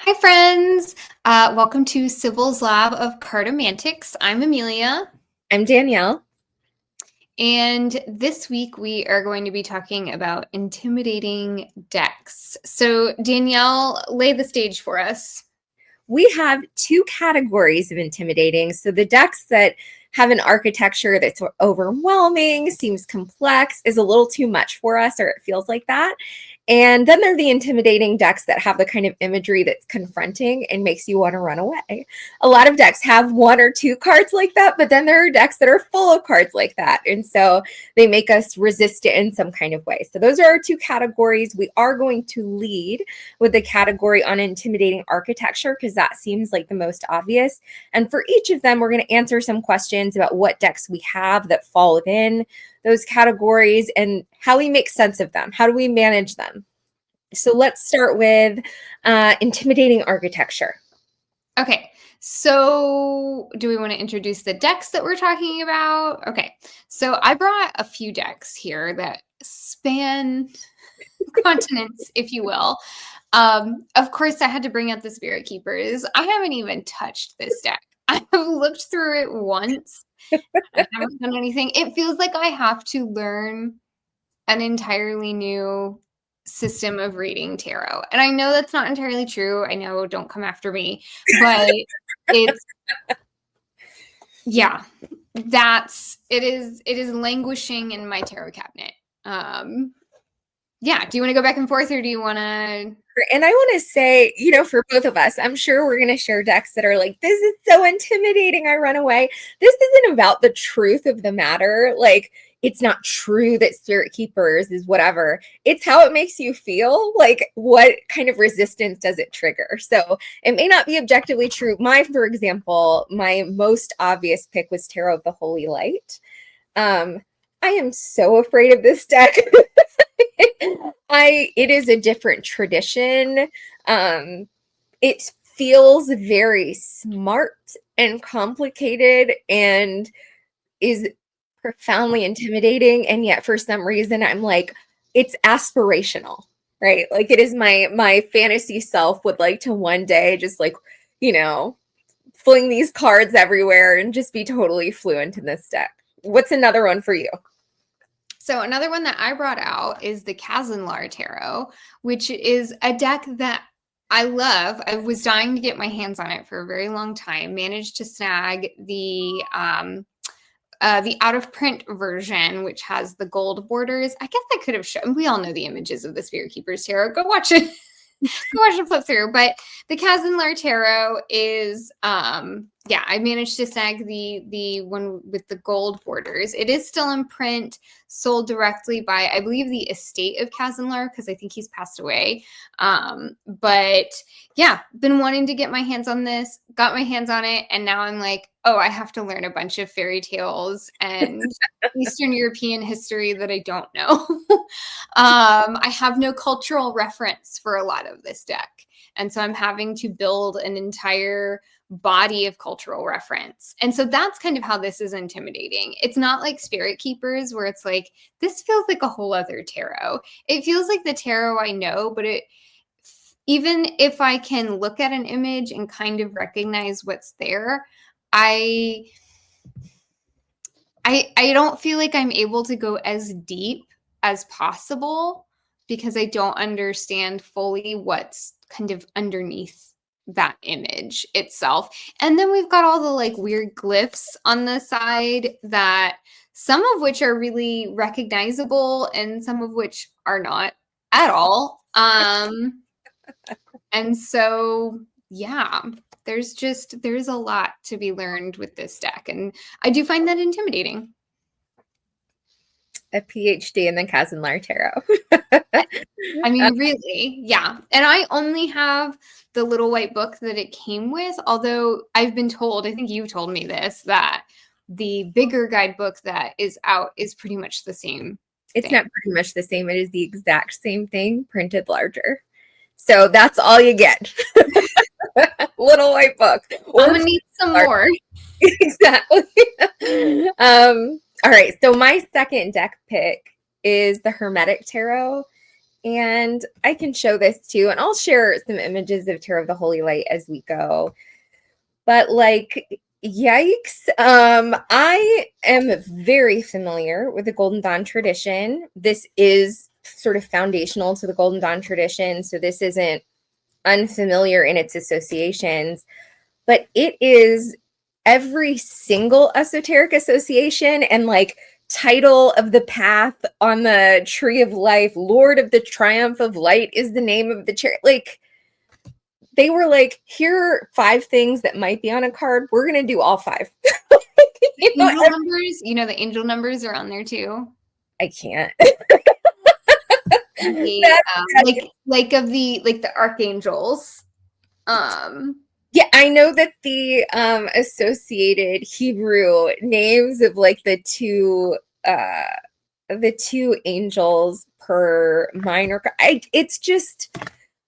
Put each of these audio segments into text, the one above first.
Hi, friends. Welcome to Sibylslab of Cartomantics. I'm Amelia. I'm Danielle. And this week we are going to be talking about intimidating decks. So, Danielle, lay the stage for us. We have two categories of intimidating. So the decks that have an architecture that's overwhelming, seems complex, is a little too much for us, or it feels like that. And then there are the intimidating decks that have the kind of imagery that's confronting and makes you want to run away. A lot of decks have one or two cards like that, but then there are decks that are full of cards like that. And so they make us resist it in some kind of way. So those are our two categories. We are going to lead with the category on intimidating architecture because that seems like the most obvious. And for each of them, we're going to answer some questions about what decks we have that fall within those categories and how we make sense of them. How do we manage them? So let's start with intimidating architecture. Okay, so do we want to introduce the decks that we're talking about? Okay, so I brought a few decks here that span continents, if you will. Of course, I had to bring out the Spirit Keepers. I haven't even touched this deck. I have looked through it once. I haven't done anything. It feels like I have to learn an entirely new system of reading tarot. And I know that's not entirely true. I know, don't come after me, but it's yeah, it is languishing in my tarot cabinet. Yeah, do you want to go back and forth, or do you want to? And I want to say, for both of us, I'm sure we're going to share decks that are like, this is so intimidating, I run away. This isn't about the truth of the matter. Like, it's not true that Spirit Keepers is whatever. It's how it makes you feel. Like, what kind of resistance does it trigger? So it may not be objectively true. For example, my most obvious pick was Tarot of the Holy Light. I am so afraid of this deck. It is a different tradition. It feels very smart and complicated and is profoundly intimidating. And yet for some reason I'm like, it's aspirational, right? Like it is my fantasy self would like to one day just like, fling these cards everywhere and just be totally fluent in this deck. What's another one for you? So another one that I brought out is the Kazanlar Tarot, which is a deck that I love. I was dying to get my hands on it for a very long time. Managed to snag the out of print version, which has the gold borders. I guess I could have shown. We all know the images of the Spirit Keepers Tarot. Go watch it. Go watch it flip through. But the Kazanlar Tarot is I managed to snag the one with the gold borders. It is still in print, sold directly by, I believe, the estate of Kazanlar, because I think he's passed away. But yeah, been wanting to get my hands on this, got my hands on it, and now I'm like, oh, I have to learn a bunch of fairy tales and Eastern European history that I don't know. I have no cultural reference for a lot of this deck. And so I'm having to build an entire body of cultural reference. And so that's kind of how this is intimidating. It's not like Spirit Keepers where it's like, this feels like a whole other tarot. It feels like the tarot I know, but even if I can look at an image and kind of recognize what's there, I don't feel like I'm able to go as deep as possible because I don't understand fully what's kind of underneath that image itself. And then we've got all the like weird glyphs on the side that some of which are really recognizable and some of which are not at all. And so, yeah, there's a lot to be learned with this deck. And I do find that intimidating. A PhD in the Kazanlar Tarot. I mean, really, yeah. And I only have the little white book that it came with, although I've been told, I think you've told me this, that the bigger guidebook that is out is pretty much the same. It's not pretty much the same. It is the exact same thing, printed larger. So that's all you get. Little white book. I'm gonna need some more. Exactly. All right. So my second deck pick is the Hermetic Tarot. And I can show this too, and I'll share some images of Tarot of the Holy Light as we go. But like, yikes. I am very familiar with the Golden Dawn tradition. This is sort of foundational to the Golden Dawn tradition. So this isn't unfamiliar in its associations, but it is every single esoteric association and like title of the path on the tree of life. Lord of the Triumph of Light is the name of the chair. Like, they were like, here are 5 things that might be on a card. We're going to do all 5. Angel numbers, the angel numbers are on there too. I can't. The archangels. Yeah, I know that the associated Hebrew names of like the two angels per minor, it's just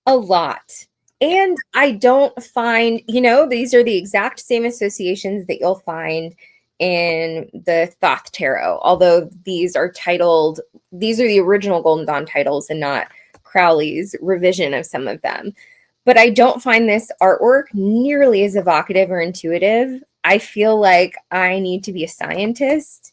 a lot. And I don't find, these are the exact same associations that you'll find in the Thoth Tarot, although these are the original Golden Dawn titles and not Crowley's revision of some of them. But I don't find this artwork nearly as evocative or intuitive. I feel like I need to be a scientist.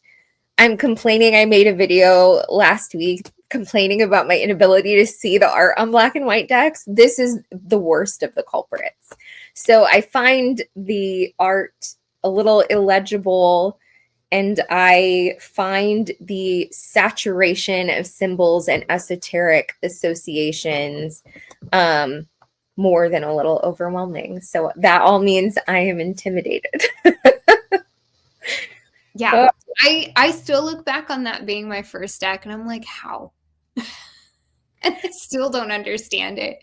I'm complaining. I made a video last week complaining about my inability to see the art on black and white decks. This is the worst of the culprits. So I find the art a little illegible, and I find the saturation of symbols and esoteric associations more than a little overwhelming. So that all means I am intimidated. Yeah. I still look back on that being my first deck and I'm like, how? And I still don't understand it.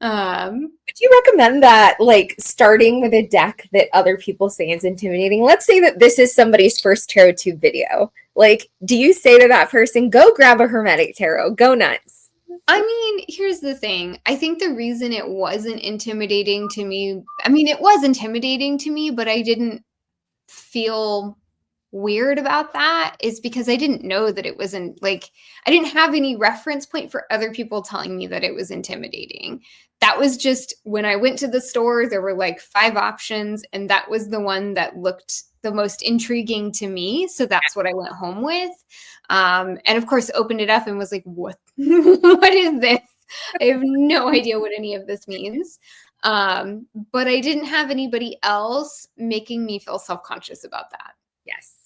Would you recommend that, like, starting with a deck that other people say is intimidating? Let's say that this is somebody's first Tarot Tube video. Like, do you say to that person, go grab a Hermetic Tarot, go nuts? I mean, here's the thing. I think the reason it wasn't intimidating to me, it was intimidating to me, but I didn't feel weird about that, is because I didn't know that it wasn't, like, I didn't have any reference point for other people telling me that it was intimidating. That was just when I went to the store, there were like 5 options, and that was the one that looked the most intriguing to me. So that's what I went home with. And of course, opened it up and was like, what? What is this? I have no idea what any of this means. But I didn't have anybody else making me feel self-conscious about that. Yes.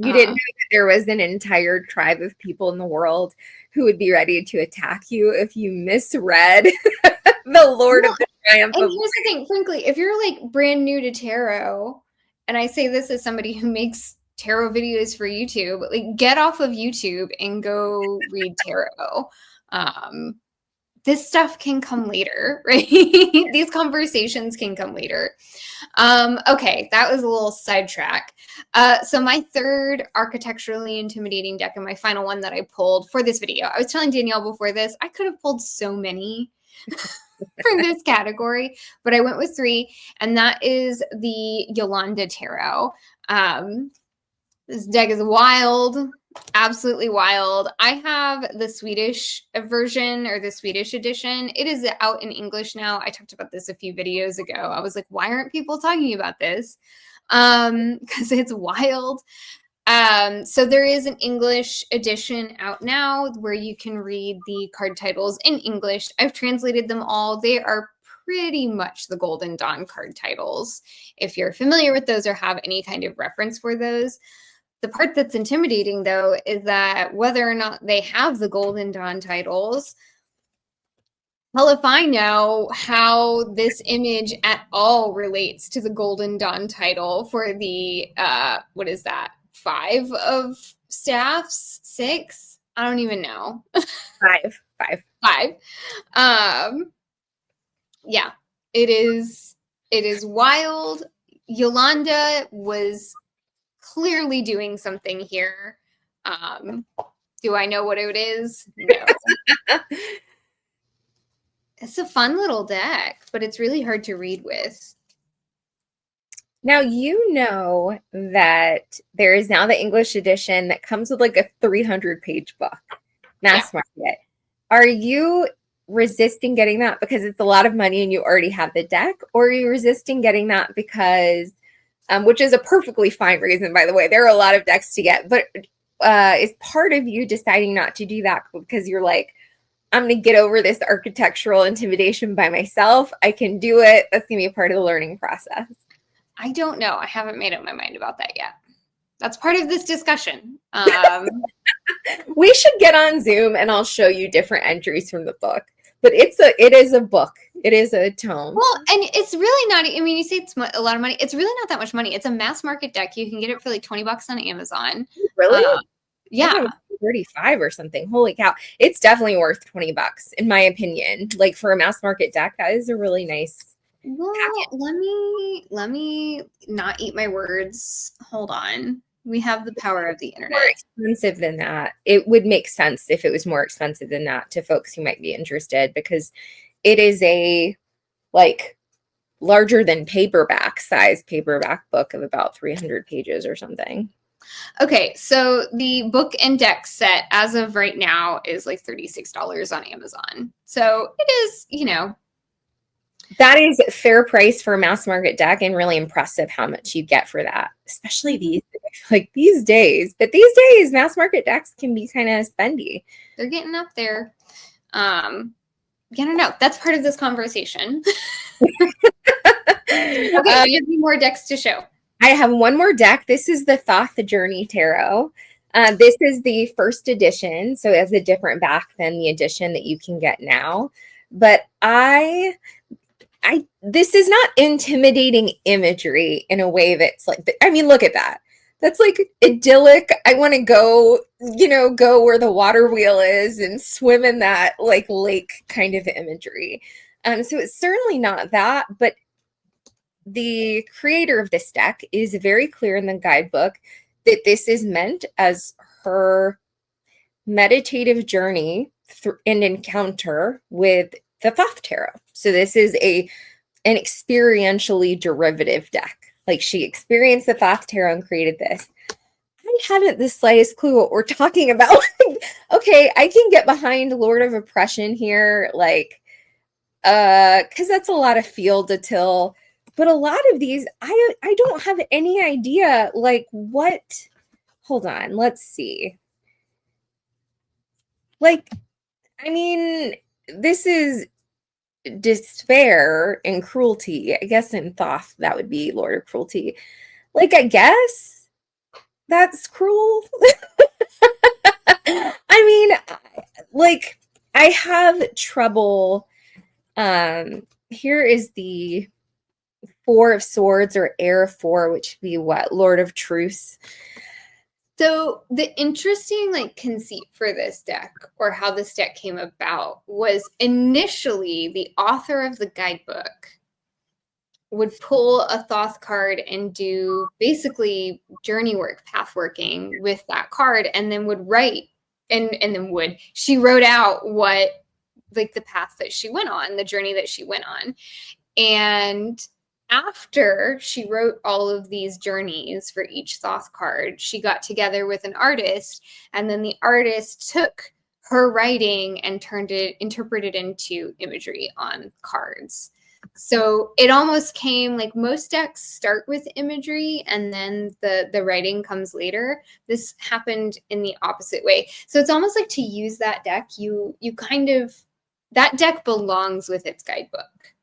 You didn't know that there was an entire tribe of people in the world who would be ready to attack you if you misread the Lord of the Triumph. And here's the thing, frankly, if you're like brand new to tarot, and I say this as somebody who makes tarot videos for YouTube, like, get off of YouTube and go read tarot. This stuff can come later, right? These conversations can come later. Okay, that was a little sidetrack. So my third architecturally intimidating deck, and my final one that I pulled for this video, I was telling Danielle before this, I could have pulled so many for this category, but I went with 3, and that is the Jolanda Tarot. This deck is wild. Absolutely wild. I have the Swedish version, or the Swedish edition. It is out in English now. I talked about this a few videos ago. I was like, why aren't people talking about this? Because it's wild. So there is an English edition out now where you can read the card titles in English. I've translated them all. They are pretty much the Golden Dawn card titles, if you're familiar with those or have any kind of reference for those. The part that's intimidating, though, is that whether or not they have the Golden Dawn titles, hell if I know how this image at all relates to the Golden Dawn title for the, what is that, 5 of staffs? 6? I don't even know. 5. Yeah, it is wild. Jolanda was clearly doing something here. Do I know what it is? No. It's a fun little deck, but it's really hard to read with. Now, you know that there is now the English edition that comes with like a 300-page book, mass market. Are you resisting getting that because it's a lot of money and you already have the deck? Or are you resisting getting that because, which is a perfectly fine reason, by the way, there are a lot of decks to get, but is part of you deciding not to do that because you're like, I'm going to get over this architectural intimidation by myself. I can do it. That's going to be a part of the learning process. I don't know. I haven't made up my mind about that yet. That's part of this discussion. We should get on Zoom and I'll show you different entries from the book. But it is a book. It is a tome. Well, and it's really not, I mean, you say it's a lot of money. It's really not that much money. It's a mass market deck. You can get it for like $20 on Amazon. Really? Yeah. 35 or something. Holy cow. It's definitely worth $20 in my opinion. Like for a mass market deck, that is a really nice. Well, let me not eat my words. Hold on. We have the power of the internet. More expensive than that. It would make sense if it was more expensive than that to folks who might be interested, because it is a like larger than paperback size paperback book of about 300 pages or something. Okay, so the book and deck set as of right now is like $36 on Amazon. So it is, you know. That is fair price for a mass market deck and really impressive how much you get for that, especially these days. But these days, mass market decks can be kind of spendy. They're getting up there. I don't know. That's part of this conversation. Okay, you have any more decks to show? I have one more deck. This is the Thoth Journey Tarot. This is the first edition, so it has a different back than the edition that you can get now. But this is not intimidating imagery in a way that's like, I mean, look at that. That's like idyllic. I want to go where the water wheel is and swim in that like lake kind of imagery. So it's certainly not that, but the creator of this deck is very clear in the guidebook that this is meant as her meditative journey and encounter with the Thoth Tarot. So this is an experientially derivative deck. Like she experienced the Thoth Tarot and created this. I haven't the slightest clue what we're talking about. Okay, I can get behind Lord of Oppression here, like, because that's a lot of field to till. But a lot of these, I don't have any idea, like what. Hold on, let's see. Like, I mean, this is despair and cruelty. I guess in Thoth, that would be Lord of Cruelty. Like, I guess that's cruel. I mean, like, I have trouble. Here is the Four of Swords or Heir of Four, which would be what? Lord of Truce. So the interesting like conceit for this deck, or how this deck came about, was initially the author of the guidebook would pull a Thoth card and do basically journey work, path working with that card, and then would write she wrote out what like the path that she went on, the journey that she went on. And after she wrote all of these journeys for each Thoth card, she got together with an artist, and then the artist took her writing and interpreted into imagery on cards. So it almost came like most decks start with imagery and then the writing comes later. This happened in the opposite way. So it's almost like to use that deck, you kind of, that deck belongs with its guidebook.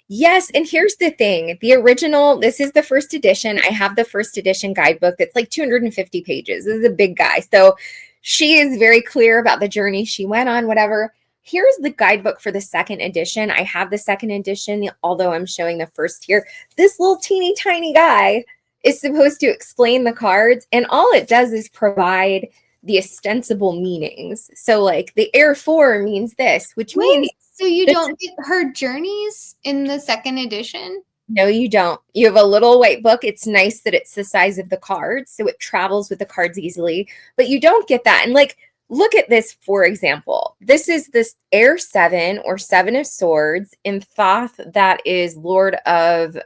Yes, and here's the thing. The original, this is the first edition. I have the first edition guidebook that's like 250 pages. This is a big guy. So she is very clear about the journey she went on, whatever. Here's the guidebook for the second edition. I have the second edition, although I'm showing the first here. This little teeny tiny guy is supposed to explain the cards, and all it does is provide the ostensible meanings. So like the Heir 4 means this, which means... So you don't get her journeys in the second edition? No, you don't. You have a little white book. It's nice that it's the size of the cards, so it travels with the cards easily, but you don't get that. And like, look at this, for example. This is this Heir 7 or 7 of Swords in Thoth. That is Lord of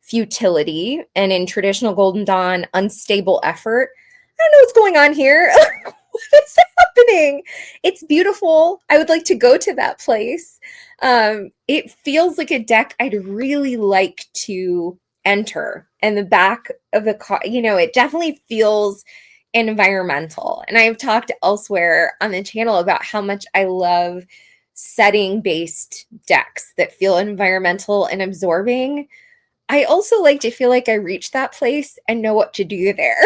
Futility, and in traditional Golden Dawn, unstable effort. I don't know what's going on here. What is happening? It's beautiful. I would like to go to that place. It feels like a deck I'd really like to enter. And the back of the card, you know, it definitely feels environmental. And I've talked elsewhere on the channel about how much I love setting based decks that feel environmental and absorbing. I also like to feel like I reach that place and know what to do there.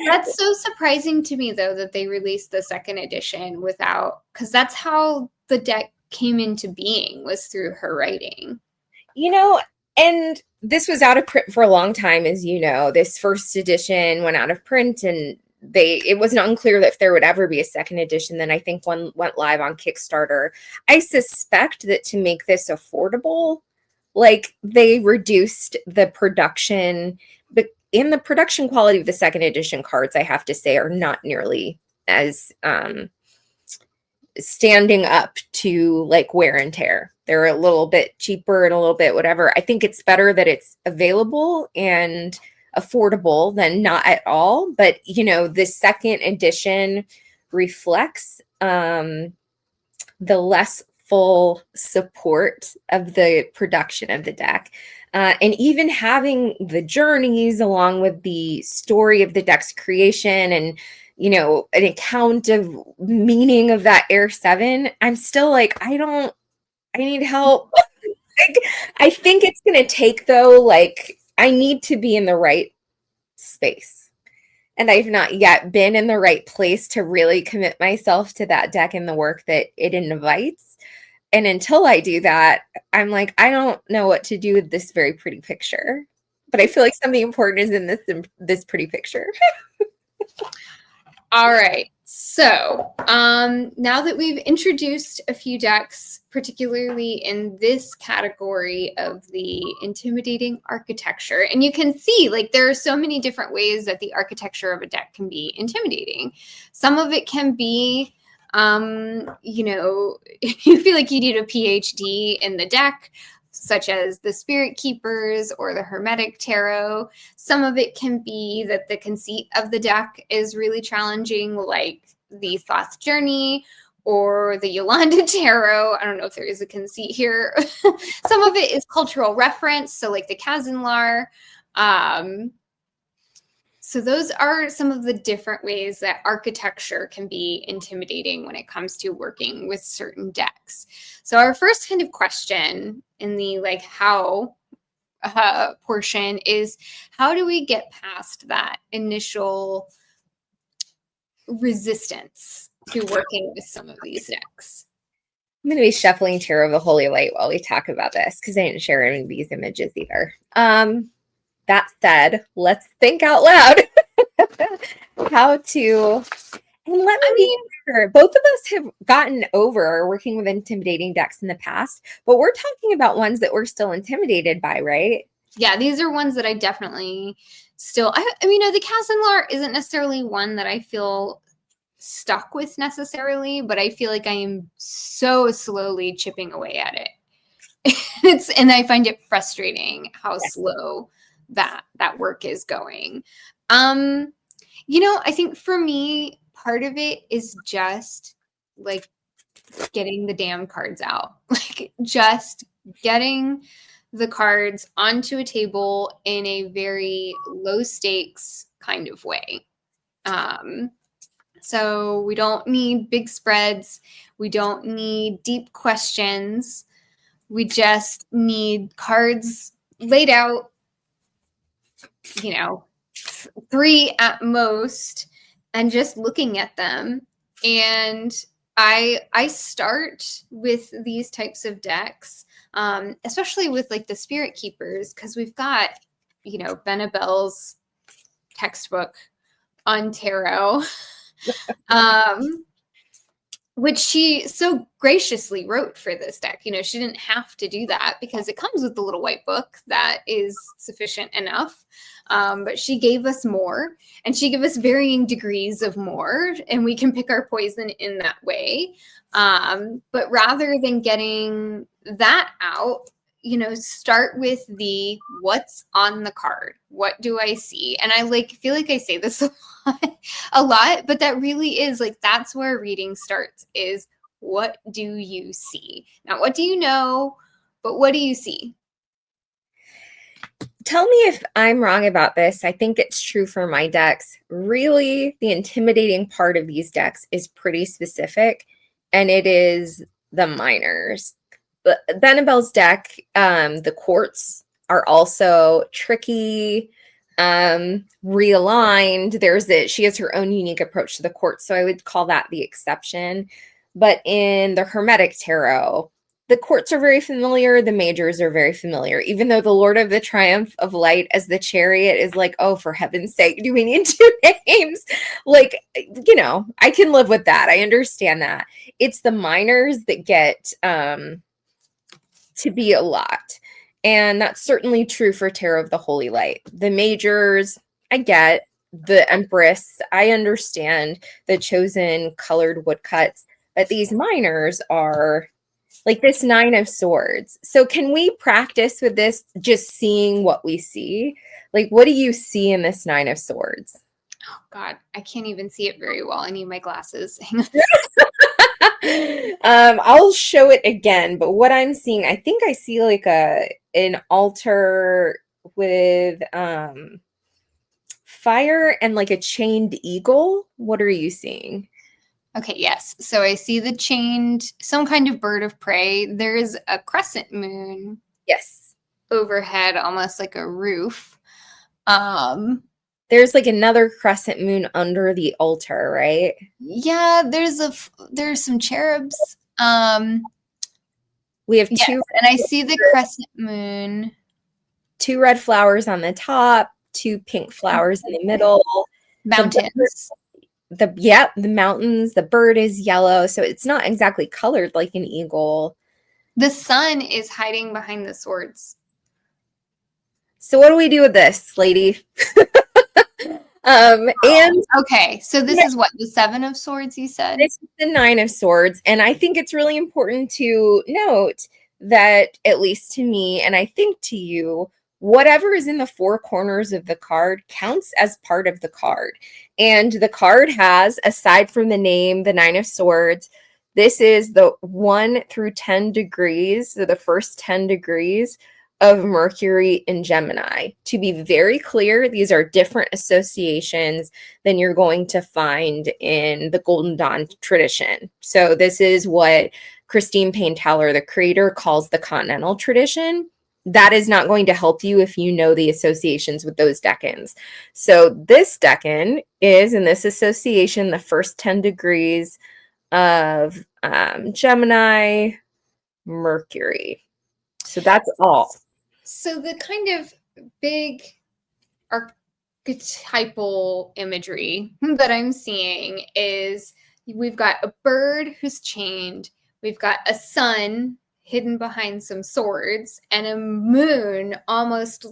That's so surprising to me, though, that they released the second edition without, because that's how the deck came into being, was through her writing. You know, and this was out of print for a long time, as you know. This first edition went out of print, and it was unclear if there would ever be a second edition. Then I think one went live on Kickstarter. I suspect that to make this affordable, like, they reduced the production, but in the production quality of the second edition cards, I have to say, are not nearly as standing up to like wear and tear. They're a little bit cheaper and a little bit whatever. I think it's better that it's available and affordable than not at all. But, you know, the second edition reflects the less full support of the production of the deck. And even having the journeys along with the story of the deck's creation and, you know, an account of meaning of that Air 7, I'm still like, I need help. Like, I think it's going to take, though, like, I need to be in the right space. And I've not yet been in the right place to really commit myself to that deck and the work that it invites. And until I do that, I'm like, I don't know what to do with this very pretty picture. But I feel like something important is in this pretty picture. All right. So now that we've introduced a few decks, particularly in this category of the intimidating architecture, and you can see like there are so many different ways that the architecture of a deck can be intimidating. Some of it can be, you know, you feel like you need a PhD in the deck, such as the Spirit Keepers or the Hermetic Tarot. Some of it can be that the conceit of the deck is really challenging, like the Thoth Journey or the Jolanda Tarot. I don't know if there is a conceit here. Some of it is cultural reference, so like the Kazanlar. So those are some of the different ways that architecture can be intimidating when it comes to working with certain decks. So our first kind of question in the like how portion is, how do we get past that initial resistance to working with some of these decks? I'm going to be shuffling Tarot of the Holy Light while we talk about this because I didn't share any of these images either. That said, let's think out loud how to, and let me be clear, both of us have gotten over working with intimidating decks in the past, but we're talking about ones that we're still intimidated by, right? Yeah, these are ones that I definitely still, I mean, the Kazanlar isn't necessarily one that I feel stuck with necessarily, but I feel like I am so slowly chipping away at it. And I find it frustrating how slow that work is going. You know, I think for me, part of it is just like getting the damn cards out, like just getting the cards onto a table in a very low stakes kind of way. So we don't need big spreads. We don't need deep questions. We just need cards laid out, you know, 3 at most, and just looking at them. And I start with these types of decks, especially with like the Spirit Keepers, because we've got, you know, Benabelle's textbook on tarot, which she so graciously wrote for this deck. You know, she didn't have to do that because it comes with the little white book that is sufficient enough. But she gave us more, and she gave us varying degrees of more, and we can pick our poison in that way. But rather than getting that out, start with the what's on the card. What do I see? And I feel like I say this a lot, but that really is that's where reading starts, is what do you see? Not what do you know, but what do you see? Tell me if I'm wrong about this. I think it's true for my decks. Really, the intimidating part of these decks is pretty specific, and it is the minors. But Annabelle's deck, the quartz are also tricky, realigned. She has her own unique approach to the quartz, so I would call that the exception. But in the Hermetic Tarot, the quartz are very familiar. The majors are very familiar, even though the Lord of the Triumph of Light as the chariot is oh, for heaven's sake, do we need two names? I can live with that. I understand that. It's the minors that get to be a lot. And that's certainly true for Tarot of the Holy Light. The majors, I get. The Empress, I understand. The chosen colored woodcuts. But these minors are this Nine of Swords. So can we practice with this, just seeing what we see? What do you see in this Nine of Swords? Oh God, I can't even see it very well. I need my glasses. I'll show it again, but what I'm seeing, I think I see an altar with fire and a chained eagle. What are you seeing? Okay, yes. So I see the chained, some kind of bird of prey. There is a crescent moon. Yes. Overhead, almost like a roof. There's another crescent moon under the altar, right? Yeah, there's some cherubs. We have two, and I see the crescent moon. 2 red flowers on the top, 2 pink flowers in the middle. Mountains. The mountains. The bird is yellow, so it's not exactly colored like an eagle. The sun is hiding behind the swords. So what do we do with this, lady? And okay, so this is what, the 7 of Swords, you said? This is the 9 of Swords, and I think it's really important to note that, at least to me, and I think to you, whatever is in the 4 corners of the card counts as part of the card. And the card has, aside from the name, the 9 of Swords, this is the 1 through 10 degrees, so the first 10 degrees of Mercury in Gemini. To be very clear, these are different associations than you're going to find in the Golden Dawn tradition. So this is what Christine Payne Teller, the creator, calls the continental tradition. That is not going to help you if you know the associations with those decans. So this decan is, in this association, the first 10 degrees of Gemini, Mercury. So that's all. So the kind of big archetypal imagery that I'm seeing is we've got a bird who's chained, we've got a sun hidden behind some swords, and a moon almost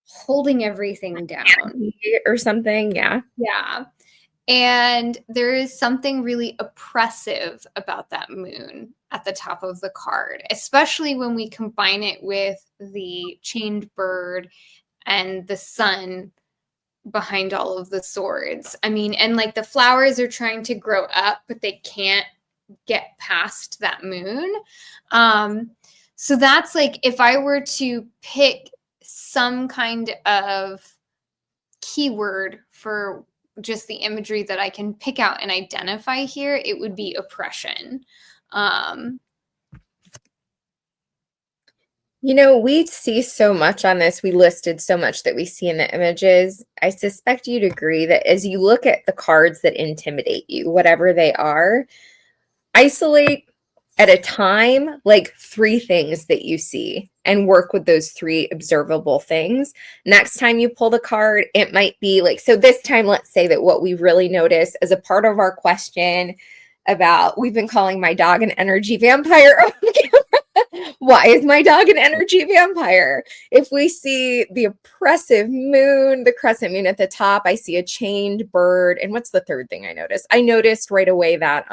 holding everything down. Or something, yeah. Yeah. And there is something really oppressive about that moon at the top of the card, especially when we combine it with the chained bird and the sun behind all of the swords. I mean, and the flowers are trying to grow up, but they can't get past that moon. So that's if I were to pick some kind of keyword for just the imagery that I can pick out and identify here, it would be oppression. We see so much on this. We listed so much that we see in the images. I suspect you'd agree that as you look at the cards that intimidate you, whatever they are, isolate at a time 3 things that you see and work with those 3 observable things. Next time you pull the card, it might be so this time, let's say that what we really notice as a part of our question about, we've been calling my dog an energy vampire. Why is my dog an energy vampire? If we see the oppressive moon, the crescent moon at the top, I see a chained bird. And what's the third thing I noticed? I noticed right away that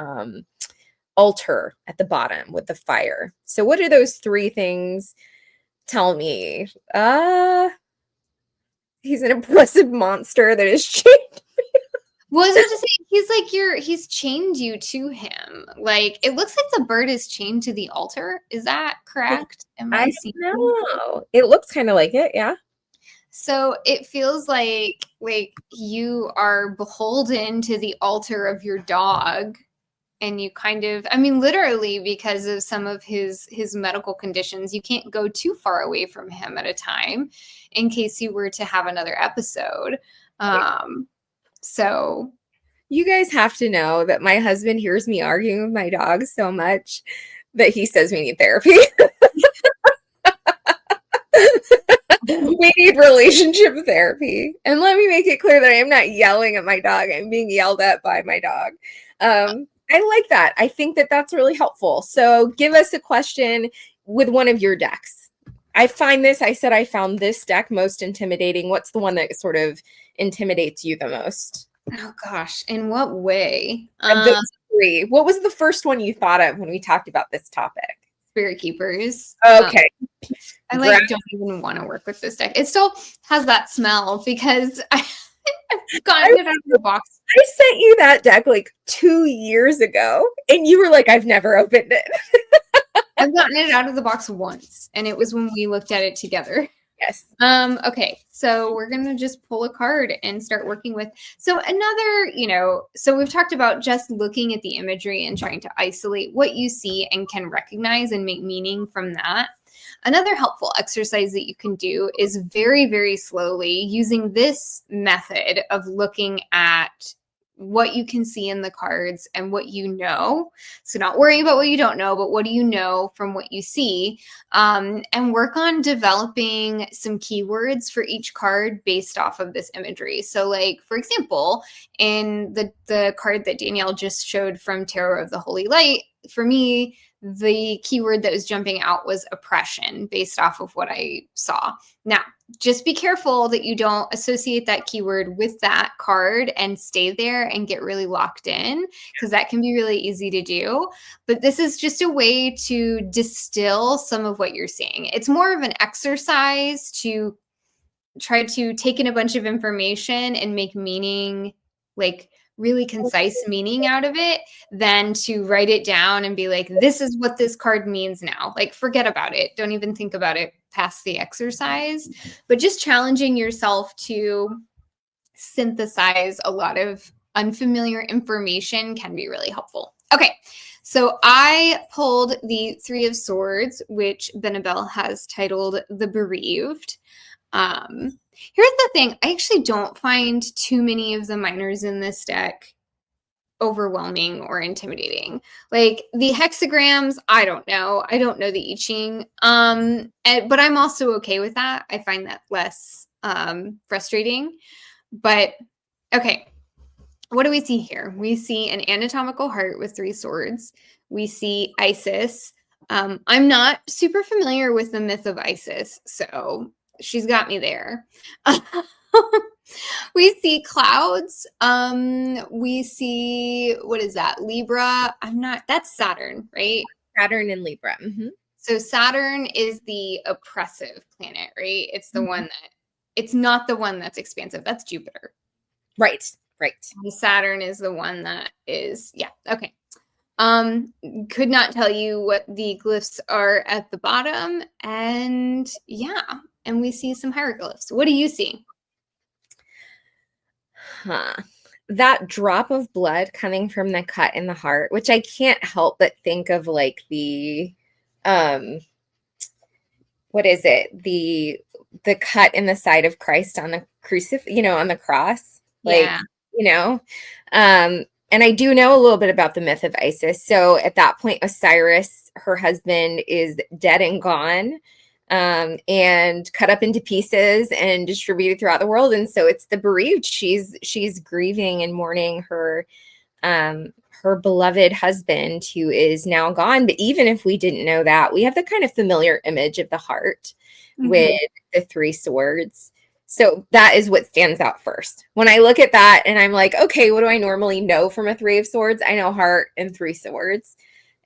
altar at the bottom with the fire. So what do those three things tell me? He's an oppressive monster that is chained. Well, I was about to say, he's chained you to him. Like, it looks like the bird is chained to the altar. Is that correct? Am I I don't seeing? know. It looks kind of like it, yeah. So it feels like you are beholden to the altar of your dog, and you kind of, I mean, literally, because of some of his medical conditions, you can't go too far away from him at a time in case you were to have another episode. So You guys have to know that my husband hears me arguing with my dog so much that he says we need therapy. We need relationship therapy. And let me make it clear that I am not yelling at my dog. I'm being yelled at by my dog. I like that. I think that that's really helpful. So give us a question with one of your decks. I found this deck most intimidating. What's the one that sort of intimidates you the most? oh gosh, in what way? Of those three, what was the first one you thought of when we talked about this topic? Spirit Keepers. Okay. I don't even want to work with this deck. It still has that smell because I've gotten it out of the box. I sent you that deck like 2 years ago, and you were like, I've never opened it. I've gotten it out of the box once, and it was when we looked at it together. Yes. Okay, so we're gonna just pull a card and start working with. So another, so we've talked about just looking at the imagery and trying to isolate what you see and can recognize and make meaning from that. Another helpful exercise that you can do is very, very slowly using this method of looking at what you can see in the cards and what you know. So not worrying about what you don't know, but what do you know from what you see, and work on developing some keywords for each card based off of this imagery. So like, for example, in the card that Danielle just showed from Tarot of the Holy Light, for me, the keyword that was jumping out was oppression based off of what I saw. Now, just be careful that you don't associate that keyword with that card and stay there and get really locked in, because that can be really easy to do. But this is just a way to distill some of what you're seeing. It's more of an exercise to try to take in a bunch of information and make meaning, like really concise meaning out of it, than to write it down and be like, this is what this card means now. Like, forget about it. Don't even think about it past the exercise, but just challenging yourself to synthesize a lot of unfamiliar information can be really helpful. Okay, so I pulled the Three of Swords, which Benabel has titled The Bereaved. Here's the thing. I actually don't find too many of the minors in this deck overwhelming or intimidating. Like the hexagrams, I don't know. I don't know the I Ching. But I'm also okay with that. I find that less frustrating. But okay, what do we see here? We see an anatomical heart with 3 swords. We see Isis. I'm not super familiar with the myth of Isis, so she's got me there. We see clouds. We see, what is that? Libra. That's Saturn, right? Saturn and Libra. Mm-hmm. So Saturn is the oppressive planet, right? It's the one that, it's not the one that's expansive. That's Jupiter. Right. And Saturn is the one that is, yeah, okay. Could not tell you what the glyphs are at the bottom. And yeah, and we see some hieroglyphs. What do you see? That drop of blood coming from the cut in the heart, which I can't help but think of like the what is it? The cut in the side of Christ on the on the cross. Like, yeah. And I do know a little bit about the myth of Isis. So at that point, Osiris, her husband, is dead and gone, and cut up into pieces and distributed throughout the world. And so it's the bereaved. She's grieving and mourning her beloved husband who is now gone. But even if we didn't know that, we have the kind of familiar image of the heart with the 3 swords. So that is what stands out first. When I look at that and I'm like, okay, what do I normally know from a 3 of swords? I know heart and 3 swords.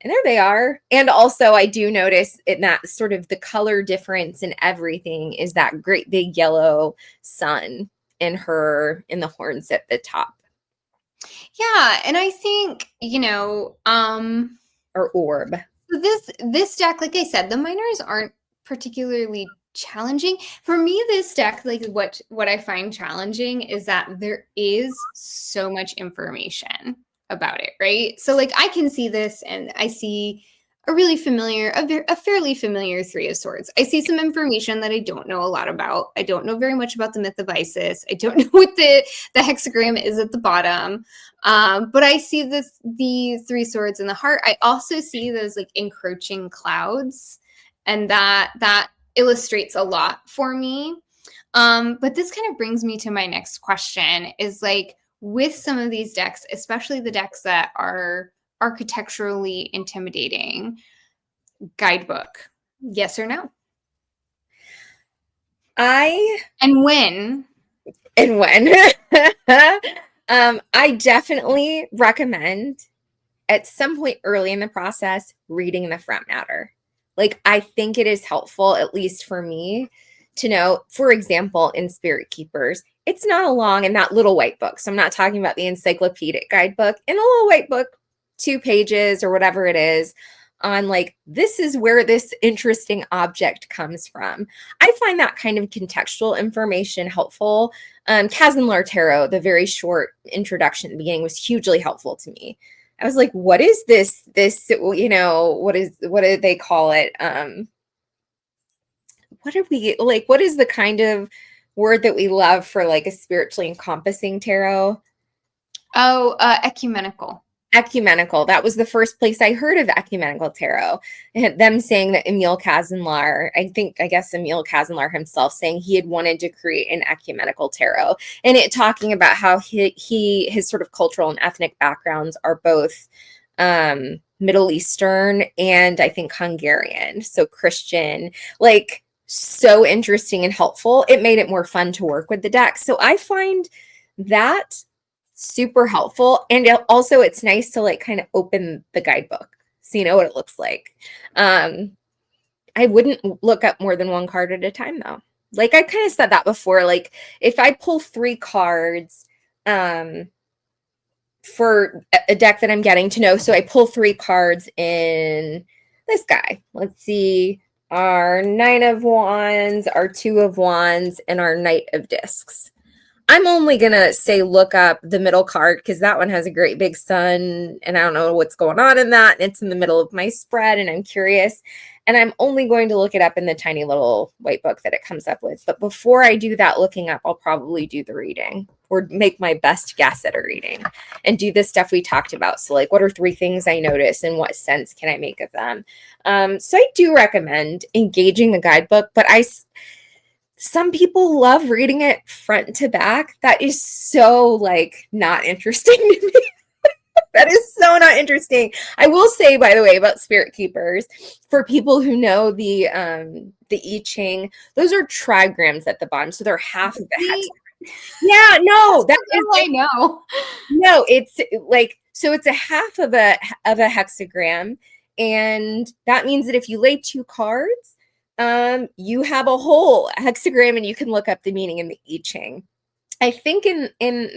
And there they are. And also I do notice in that sort of the color difference in everything is that great big yellow sun in the horns at the top. Yeah, and I think, Or orb. so this deck, like I said, the minors aren't particularly challenging. For me, this deck, like what I find challenging is that there is so much information about it, right? So like I can see this and I see a fairly familiar Three of Swords. I see some information that I don't know a lot about. I don't know very much about the Myth of Isis. I don't know what the hexagram is at the bottom. But I see the Three Swords in the heart. I also see those like encroaching clouds, and that illustrates a lot for me. But this kind of brings me to my next question is like with some of these decks, especially the decks that are architecturally intimidating, guidebook, yes or no? And when? I definitely recommend at some point early in the process reading the front matter. Like I think it is helpful, at least for me, to know, for example, in Spirit Keepers, it's not along in that little white book. So I'm not talking about the encyclopedic guidebook. In a little white book, 2 pages or whatever it is, on like, this is where this interesting object comes from. I find that kind of contextual information helpful. Kazanlar Tarot, the very short introduction at the beginning, was hugely helpful to me. I was like, what is this, what do they call it? What is the kind of word that we love for like a spiritually encompassing tarot? Oh, ecumenical. Ecumenical. That was the first place I heard of ecumenical tarot. And them saying that Emil Kazanlar, I guess Emil Kazanlar himself saying he had wanted to create an ecumenical tarot, and it talking about how his sort of cultural and ethnic backgrounds are both Middle Eastern and I think Hungarian, so Christian, like so interesting and helpful. It made it more fun to work with the deck. So I find that super helpful. And also it's nice to like kind of open the guidebook so you know what it looks like. I wouldn't look up more than 1 card at a time though. Like I kind of said that before, like if I pull 3 cards for a deck that I'm getting to know, so I pull 3 cards in this guy, let's see, our 9 of Wands, our 2 of Wands, and our Knight of Discs. I'm only going to say look up the middle card because that one has a great big sun and I don't know what's going on in that. And it's in the middle of my spread and I'm curious. And I'm only going to look it up in the tiny little white book that it comes up with. But before I do that looking up, I'll probably do the reading or make my best guess at a reading and do the stuff we talked about. So like, what are 3 things I notice and what sense can I make of them? So I do recommend engaging the guidebook, but some people love reading it front to back. That is so like not interesting to me. That is so not interesting. I will say, by the way, about Spirit Keepers, for people who know the I Ching, those are trigrams at the bottom, so they're half of the hexagram. Yeah, no, that is I know. No, it's like so it's a half of a hexagram, and that means that if you lay 2 cards, you have a whole hexagram, and you can look up the meaning in the I Ching. I think in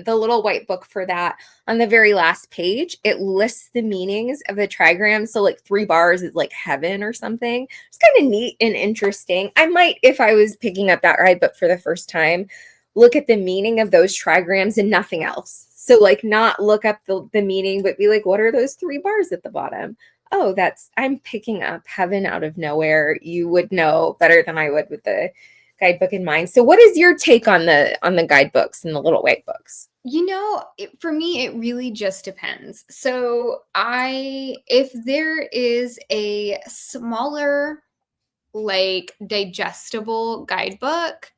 the little white book for that, on the very last page, it lists the meanings of the trigram. So like 3 bars is like heaven or something. It's kind of neat and interesting. I might, if I was picking up that right book for the first time, look at the meaning of those trigrams and nothing else. So like not look up the meaning, but be like, what are those 3 bars at the bottom? Oh, I'm picking up heaven out of nowhere. You would know better than I would with the guidebook in mind. So what is your take on the guidebooks and the little white books? For me, it really just depends. So if there is a smaller, like digestible guidebook,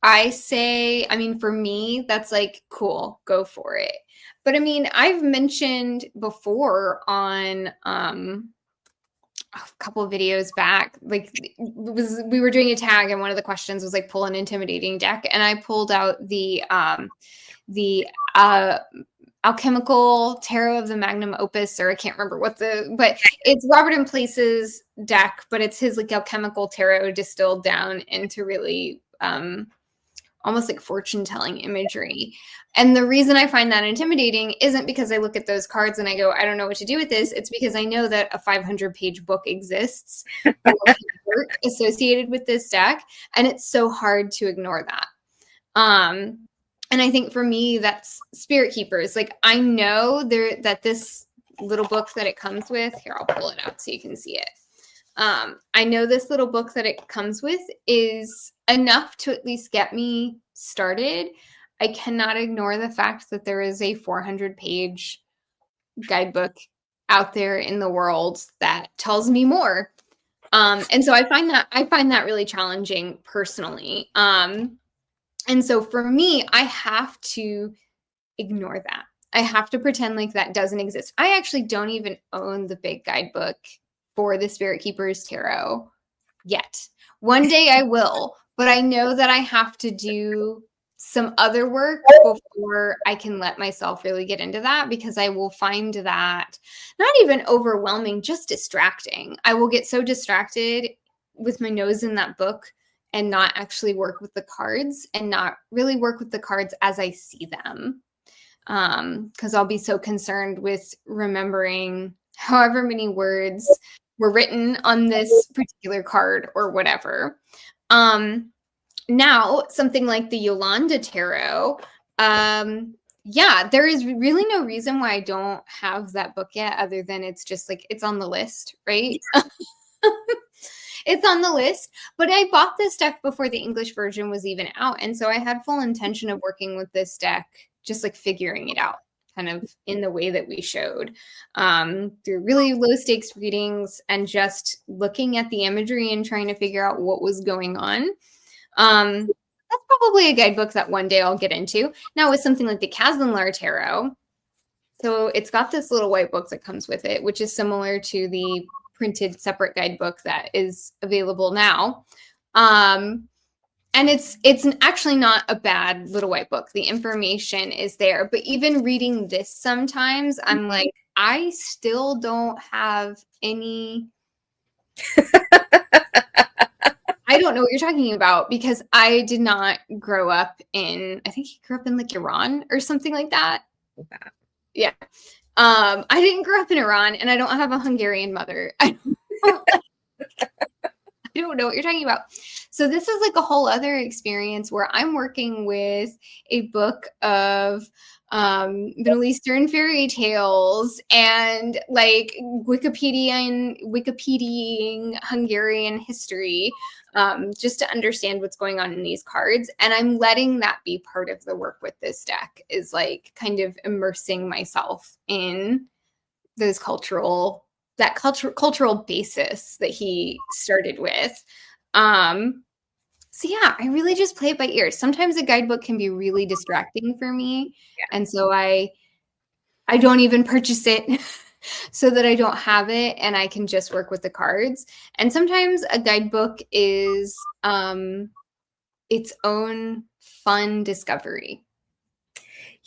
for me, that's like, cool, go for it. But I mean, I've mentioned before on a couple of videos back, like we were doing a tag and one of the questions was like pull an intimidating deck, and I pulled out the Alchemical Tarot of the Magnum Opus, or I can't remember but it's Robert and Place's deck, but it's his like alchemical tarot distilled down into really almost like fortune telling imagery. And the reason I find that intimidating isn't because I look at those cards and I go, I don't know what to do with this. It's because I know that a 500-page book exists work associated with this deck, and it's so hard to ignore that. And I think for me, that's Spirit Keepers. Like, I know that this little book that it comes with, here, I'll pull it out so you can see it. I know this little book that it comes with is enough to at least get me started. I cannot ignore the fact that there is a 400-page guidebook out there in the world that tells me more. And so I find that really challenging personally. And so for me, I have to ignore that. I have to pretend like that doesn't exist. I actually don't even own the big guidebook for the Spirit Keepers Tarot yet. One day I will, but I know that I have to do some other work before I can let myself really get into that, because I will find that not even overwhelming, just distracting. I will get so distracted with my nose in that book and not actually work with the cards, and not really work with the cards as I see them. Because I'll be so concerned with remembering however many words were written on this particular card or whatever. Now, something like the Jolanda Tarot, yeah, there is really no reason why I don't have that book yet, other than it's just like, it's on the list, right? It's on the list, but I bought this deck before the English version was even out. And so I had full intention of working with this deck, just like figuring it out kind of in the way that we showed, through really low stakes readings and just looking at the imagery and trying to figure out what was going on. That's probably a guidebook that one day I'll get into. Now with something like the Kazanlar Tarot, so it's got this little white book that comes with it, which is similar to the printed separate guidebook that is available now. And it's actually not a bad little white book. The information is there, but even reading this sometimes, I'm like, I still don't have any. I don't know what you're talking about, because I did not grow up in, I think he grew up in like Iran or something like that. Yeah. I didn't grow up in Iran, and I don't have a Hungarian mother. I don't know what you're talking about. So this is like a whole other experience where I'm working with a book of Middle Eastern fairy tales and like Wikipediaing Hungarian history, just to understand what's going on in these cards. And I'm letting that be part of the work with this deck, is like kind of immersing myself in those cultural basis that he started with. So yeah, I really just play it by ear. Sometimes a guidebook can be really distracting for me. Yeah. And so I don't even purchase it so that I don't have it and I can just work with the cards. And sometimes a guidebook is its own fun discovery.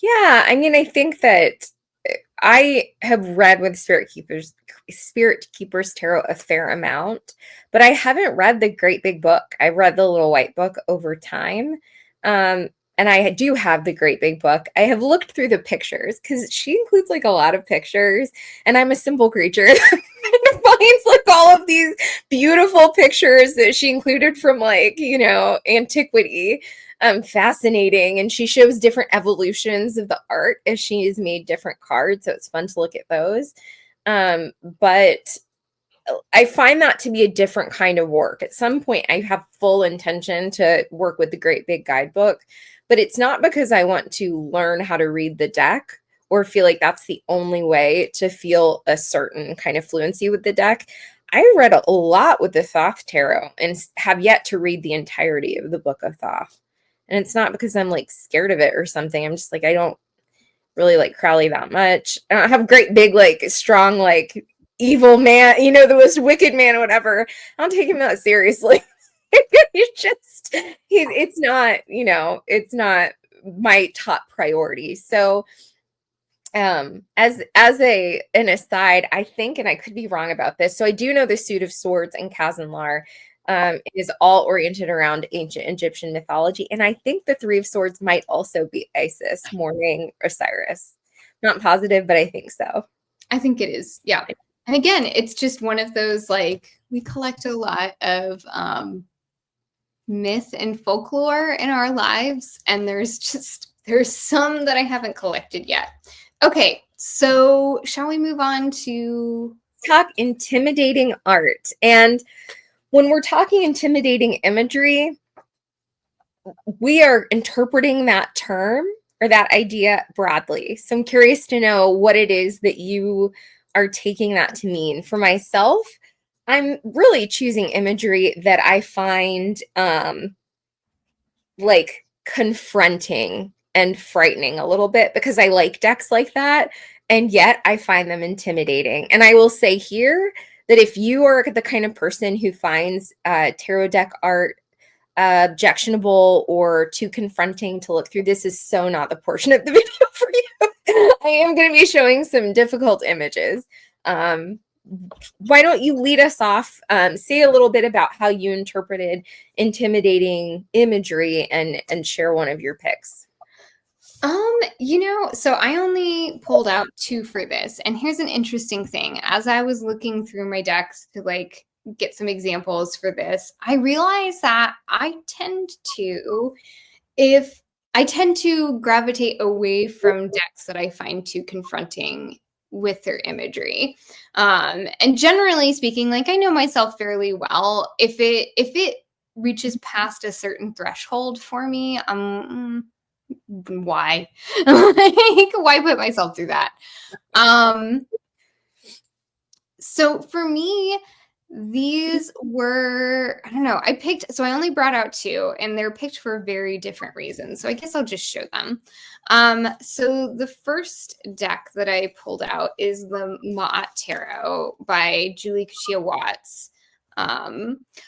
Yeah, I mean, I think that I have read with Spirit Keepers Tarot a fair amount, but I haven't read the great big book. I read the little white book over time. And I do have the great big book. I have looked through the pictures because she includes like a lot of pictures, and I'm a simple creature that finds like all of these beautiful pictures that she included from like, you know, antiquity. Fascinating, and she shows different evolutions of the art as she's made different cards, so it's fun to look at those. But I find that to be a different kind of work. At some point, I have full intention to work with the great big guidebook, but it's not because I want to learn how to read the deck or feel like that's the only way to feel a certain kind of fluency with the deck. I read a lot with the Thoth Tarot and have yet to read the entirety of the Book of Thoth. And it's not because I'm like scared of it or something. I'm just like, I don't really like Crowley that much. I don't have great big, like strong, like evil man, you know, the most wicked man or whatever. I don't take him that seriously. It's not, you know, it's not my top priority. So As an aside, I think, and I could be wrong about this, so I do know the suit of swords in Kazanlar is all oriented around ancient Egyptian mythology, and I think the three of swords might also be Isis mourning Osiris. Not positive, but I think so. I think it is. Yeah. And again, it's just one of those, like, we collect a lot of myth and folklore in our lives, and there's some that I haven't collected yet. Okay, so shall we move on to talk intimidating art? And when we're talking intimidating imagery, we are interpreting that term or that idea broadly. So I'm curious to know what it is that you are taking that to mean. For myself, I'm really choosing imagery that I find like confronting and frightening a little bit, because I like decks like that, and yet I find them intimidating. And I will say here that if you are the kind of person who finds tarot deck art objectionable or too confronting to look through, this is so not the portion of the video for you. I am going to be showing some difficult images. Why don't you lead us off, say a little bit about how you interpreted intimidating imagery, and share one of your picks. So I only pulled out 2 for this, and here's an interesting thing. As I was looking through my decks to like get some examples for this, I realized that I tend to gravitate away from decks that I find too confronting with their imagery. And generally speaking, like, I know myself fairly well. If it reaches past a certain threshold for me, why? Like, why put myself through that? So for me, these were, I don't know, I only brought out 2, and they're picked for very different reasons. So I guess I'll just show them. So the first deck that I pulled out is the Ma'at Tarot by Julie Kachia Watts,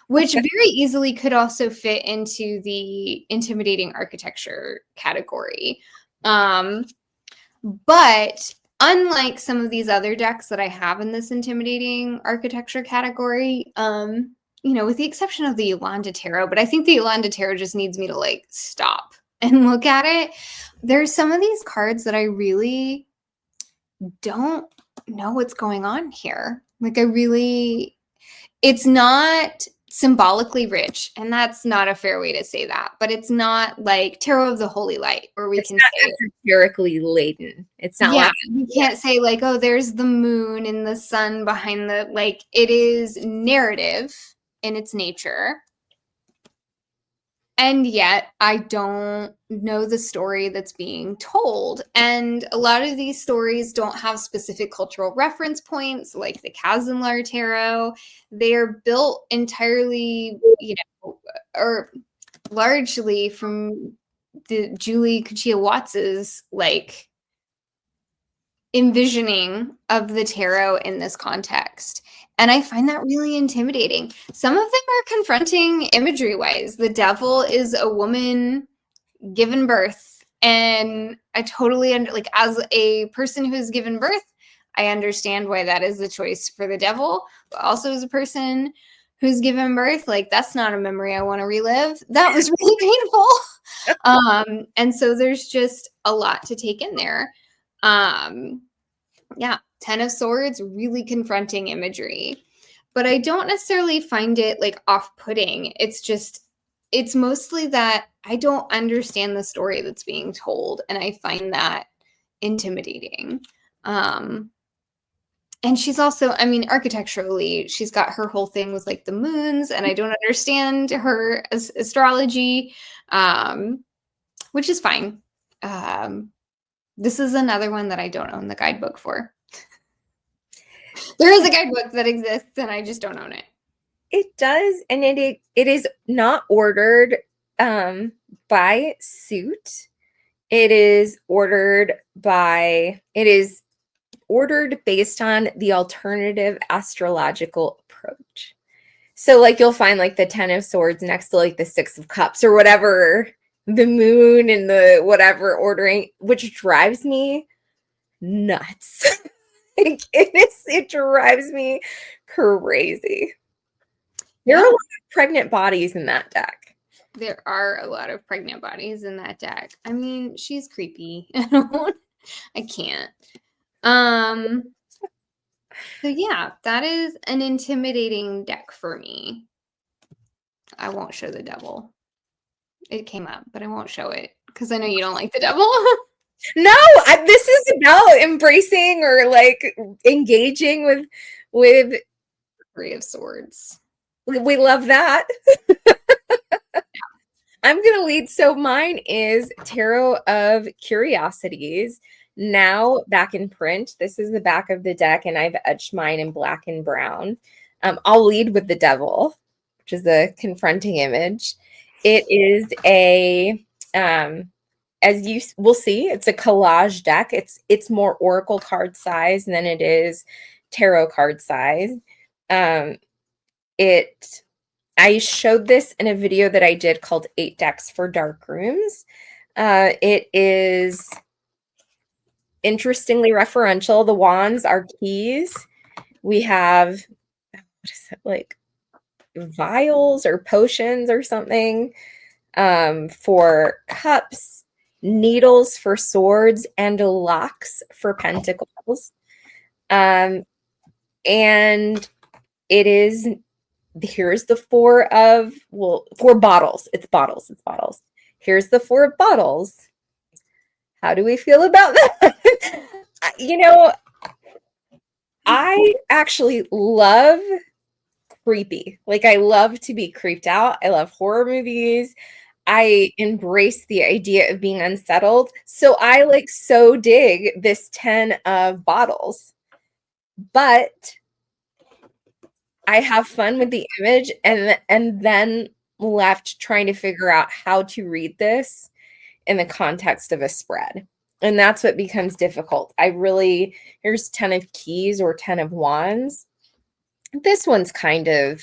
which very easily could also fit into the intimidating architecture category. But unlike some of these other decks that I have in this intimidating architecture category, with the exception of the Jolanda Tarot, but I think the Jolanda Tarot just needs me to like stop and look at it. There's some of these cards that I really don't know what's going on here. Like, it's not symbolically rich, and that's not a fair way to say that, but it's not like Tarot of the Holy Light, or it's not esoterically laden. It's not like, you can't say like, oh, there's the moon and the sun behind the, like, it is narrative in its nature. And yet I don't know the story that's being told. And a lot of these stories don't have specific cultural reference points, like the Kazanlar Tarot. They are built entirely, or largely from the Julie Kachia Watts's like envisioning of the tarot in this context. And I find that really intimidating. Some of them are confronting imagery wise. The devil is a woman given birth. And I totally, as a person who has given birth, I understand why that is the choice for the devil. But also as a person who's given birth, like, that's not a memory I want to relive. That was really painful. And so there's just a lot to take in there. Yeah, 10 of Swords, really confronting imagery. But I don't necessarily find it like off-putting. It's mostly that I don't understand the story that's being told, and I find that intimidating. And she's also, architecturally, she's got her whole thing with like the moons, and I don't understand her astrology, which is fine. This is another one that I don't own the guidebook for. There is a guidebook that exists, and I just don't own it. It does, and it is not ordered by suit. It is ordered based on the alternative astrological approach. So like you'll find like the 10 of Swords next to like the 6 of Cups or whatever, the moon and the whatever ordering, which drives me nuts. Like, it drives me crazy. There are a lot of pregnant bodies in that deck. There are a lot of pregnant bodies in that deck. I mean, she's creepy. I can't. So yeah, that is an intimidating deck for me. I won't show the devil. It came up, but I won't show it because I know you don't like the devil. No, this is about embracing or like engaging with Three of Swords. we love that. I'm gonna lead. So mine is Tarot of Curiosities. Now back in print. This is the back of the deck, and I've etched mine in black and brown. I'll lead with the devil, which is a confronting image. It is a as you will see, it's a collage deck. It's more oracle card size than it is tarot card size. I showed this in a video that I did called 8 Decks for Dark Rooms. It is interestingly referential. The wands are keys. We have, what is it, like vials or potions or something for cups, needles for swords, and locks for pentacles. And it is, here's the four bottles. It's bottles. Here's the 4 bottles. How do we feel about that? I actually love creepy. Like, I love to be creeped out. I love horror movies. I embrace the idea of being unsettled. So I so dig this 10 of bottles. But I have fun with the image and then left trying to figure out how to read this in the context of a spread. And that's what becomes difficult. Here's 10 of keys or 10 of wands. This one's kind of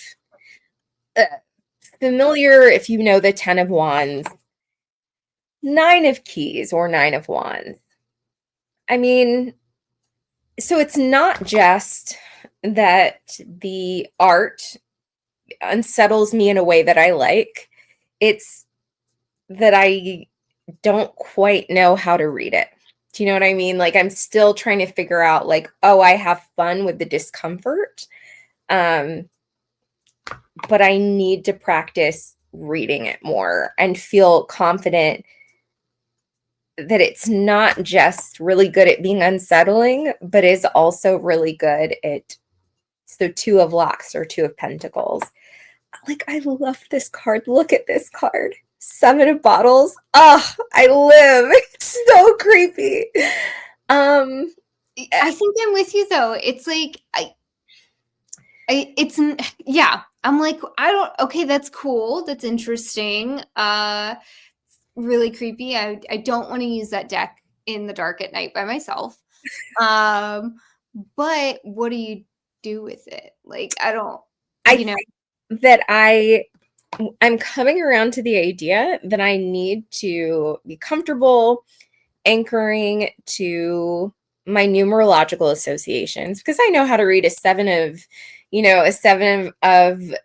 familiar if you know the 10 of wands. 9 of keys or 9 of wands. I mean, so it's not just that the art unsettles me in a way that I like. It's that I don't quite know how to read it. Do you know what I mean? Like, I'm still trying to figure out, like, oh, I have fun with the discomfort. But I need to practice reading it more and feel confident that it's not just really good at being unsettling, but is also really good at, so 2 of locks or 2 of pentacles. Like, I love this card. Look at this card. 7 of bottles. Oh, I live. It's so creepy. I think I'm with you though. It's like yeah. I'm like, okay, that's cool. That's interesting. Really creepy. I don't want to use that deck in the dark at night by myself. But what do you do with it? Like, I'm coming around to the idea that I need to be comfortable anchoring to my numerological associations, because I know how to read a 7 of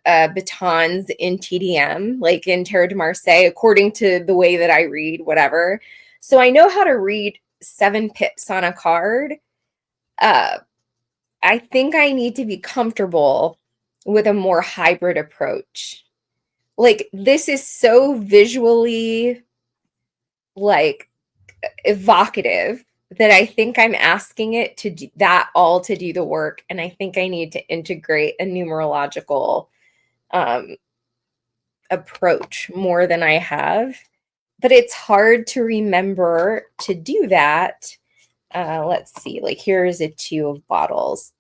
batons in TDM, like in Tarot de Marseille, according to the way that I read, whatever. So I know how to read 7 pips on a card. I think I need to be comfortable with a more hybrid approach. Like, this is so visually like evocative that I think I'm asking it to do that all to do the work. And I think I need to integrate a numerological approach more than I have. But it's hard to remember to do that. Let's see, like, here's a 2 of bottles.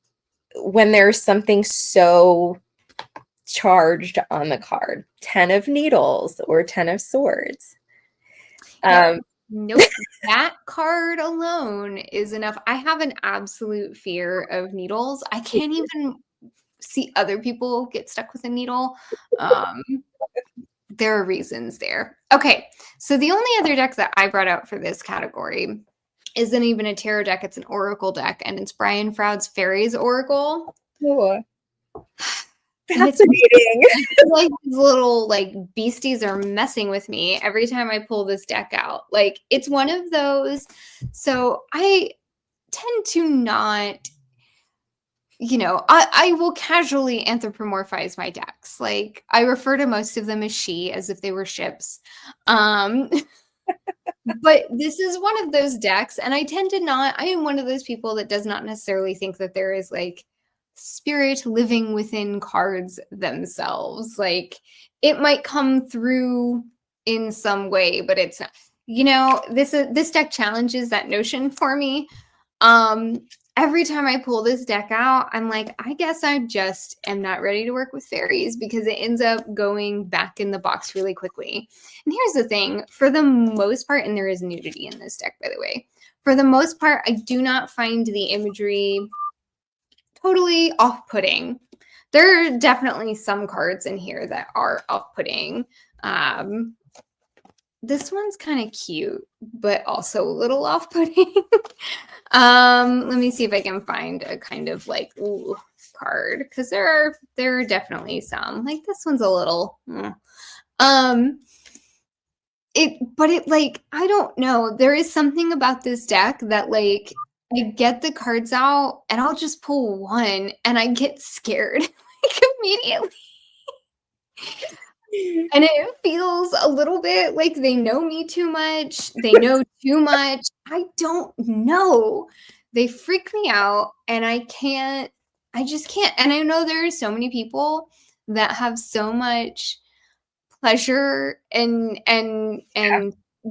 When there's something so charged on the card, 10 of needles or 10 of swords. Nope. That card alone is enough. I have an absolute fear of needles. I can't even see other people get stuck with a needle. There are reasons there. Okay. So the only other deck that I brought out for this category isn't even a tarot deck, it's an oracle deck, and it's Brian Froud's Faeries Oracle. Cool. And it's Fascinating. like these little like beasties are messing with me every time I pull this deck out. Like it's one of those. So I tend to not, I will casually anthropomorphize my decks. Like I refer to most of them as she, as if they were ships. But this is one of those decks, and I am one of those people that does not necessarily think that there is like spirit living within cards themselves. Like it might come through in some way, but it's not, this deck challenges that notion for me. Every time I pull this deck out, I'm like, I guess I just am not ready to work with fairies, because it ends up going back in the box really quickly. And here's the thing, for the most part, and there is nudity in this deck, by the way, for the most part, I do not find the imagery totally off-putting. There are definitely some cards in here that are off-putting. This one's kind of cute, but also a little off-putting. Let me see if I can find a kind of like card, because there are definitely some. Like this one's a little but like, I don't know. There is something about this deck that like I get the cards out and I'll just pull one and I get scared like immediately. And it feels a little bit like they know me too much. They know too much. I don't know. They freak me out and I just can't. And I know there are so many people that have so much pleasure and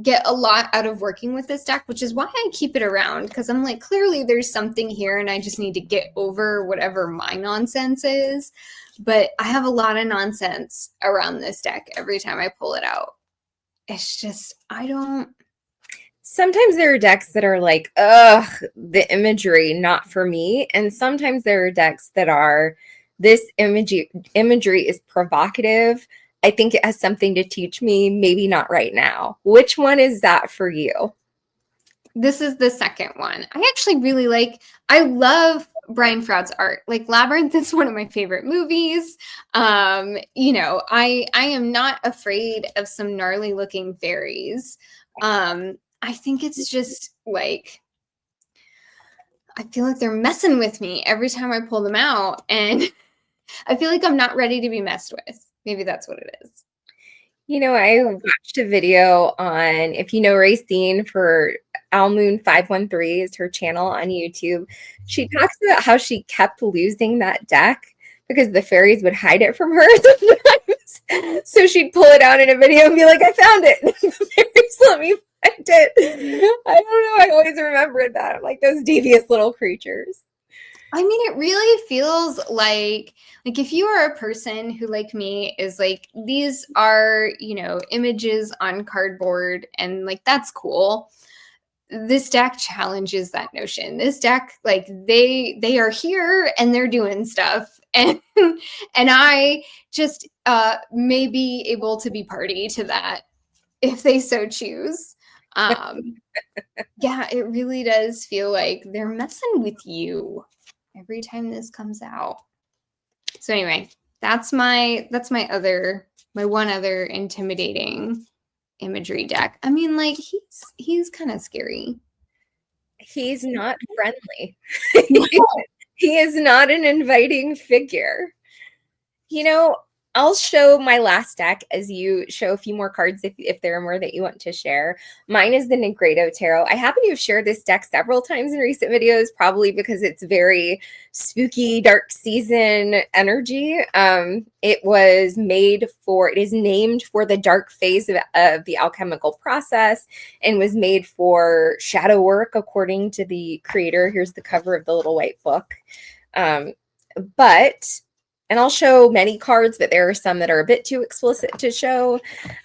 get a lot out of working with this deck, which is why I keep it around, because I'm like, clearly there's something here and I just need to get over whatever my nonsense is. But I have a lot of nonsense around this deck every time I pull it out. It's just, Sometimes there are decks that are like, ugh, the imagery, not for me. And sometimes there are decks that are, this imagery is provocative. I think it has something to teach me, maybe not right now. Which one is that for you? This is the second one. I love Brian Froud's art. Like Labyrinth is one of my favorite movies. I am not afraid of some gnarly looking fairies. I think it's just like, I feel like they're messing with me every time I pull them out, and I feel like I'm not ready to be messed with. Maybe that's what it is. I watched a video on, if you know Racine, for Almoon513 is her channel on YouTube. She talks about how she kept losing that deck because the fairies would hide it from her sometimes. So she'd pull it out in a video and be like, I found it. The fairies let me find it. I don't know. I always remembered that. I'm like, those devious little creatures. I mean, it really feels like if you are a person who, like me, is like, these are, images on cardboard and like, that's cool. This deck challenges that notion. This deck, like they are here and they're doing stuff. And I just may be able to be party to that if they so choose. Yeah, it really does feel like they're messing with you every time this comes out. So anyway, that's my one other intimidating imagery deck. I mean, like he's kind of scary. He's not friendly. He is not an inviting figure. I'll show my last deck as you show a few more cards if there are more that you want to share. Mine is the Nigredo Tarot. I happen to have shared this deck several times in recent videos, probably because it's very spooky, dark season energy. It is named for the dark phase of the alchemical process and was made for shadow work, according to the creator. Here's the cover of the little white book. And I'll show many cards, but there are some that are a bit too explicit to show.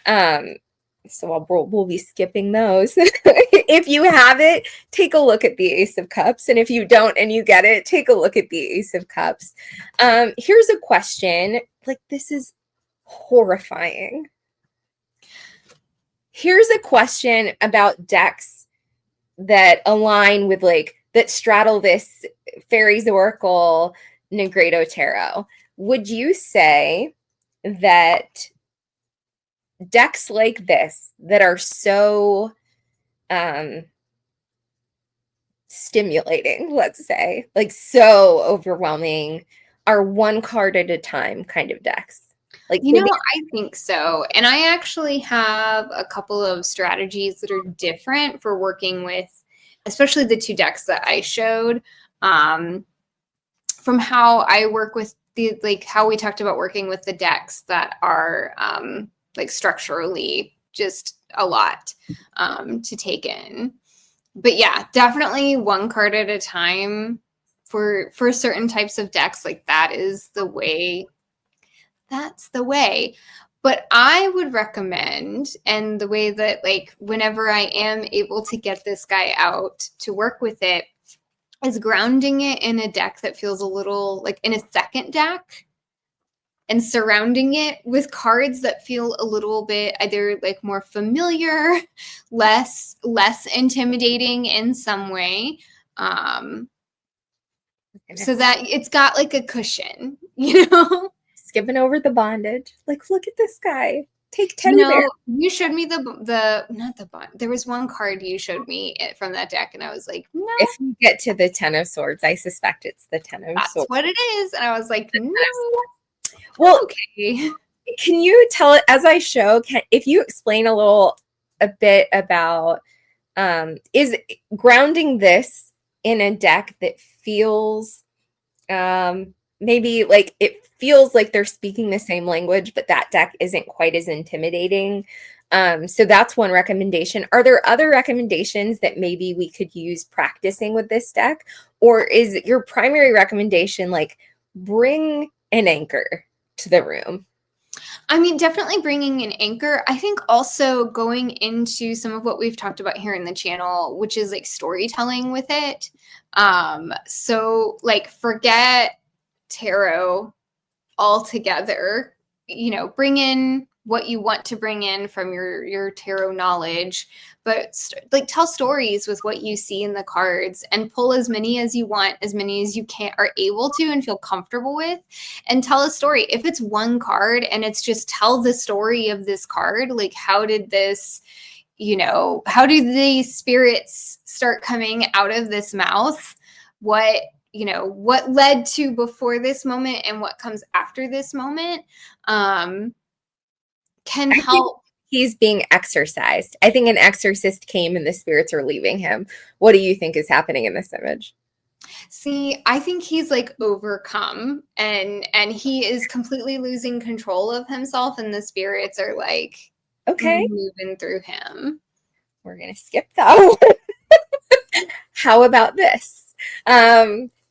So we'll be skipping those. If you have it, take a look at the Ace of Cups. And if you don't and you get it, take a look at the Ace of Cups. Here's a question. Like, this is horrifying. Here's a question about decks that align with like that straddle this Faeries Oracle Nigredo tarot. Would you say that decks like this that are so stimulating, let's say, like so overwhelming, are one card at a time kind of decks? Like, You know, I think so. And I actually have a couple of strategies that are different for working with, especially the two decks that I showed, from how I work with the, like how we talked about working with the decks that are like structurally just a lot to take in. But yeah, definitely one card at a time for certain types of decks. Like that is the way. That's the way. But I would recommend, and the way that like whenever I am able to get this guy out to work with it, is grounding it in a deck that feels a little like in a second deck, and surrounding it with cards that feel a little bit either like more familiar, less intimidating in some way, so that it's got like a cushion, you know. skipping over the bondage. Like, look at this guy. Take You teddy bear. know, you showed me the not the bond. There was one card you showed me from that deck, and I was like, no, If you get to the Ten of Swords, I suspect it's the Ten of that's Swords. what it is. And I was like, no, Well, okay. can you tell it as I show? If you explain a bit about is grounding this in a deck that feels maybe like it feels like they're speaking the same language, but that deck isn't quite as intimidating. So that's one recommendation. Are there other recommendations that maybe we could use practicing with this deck? Or is your primary recommendation like bring an anchor to the room? I mean, definitely bringing an anchor. I think also going into some of what we've talked about here in the channel, which is like storytelling with it. So like forget tarot altogether, you know, bring in what you want to bring in from your tarot knowledge, but like tell stories with what you see in the cards, and pull as many as you want, as many as you can are able to and feel comfortable with, and tell a story. If it's one card and it's just tell the story of this card, like how did this, you know, how do these spirits start coming out of this mouth? What, you know, what led to before this moment and what comes after this moment, can help. He's being exorcised. I think an exorcist came and the spirits are leaving him. What do you think is happening in this image? See, I think he's like overcome, and he is completely losing control of himself, and the spirits are like Okay, moving through him. we're going to skip that one. How about this?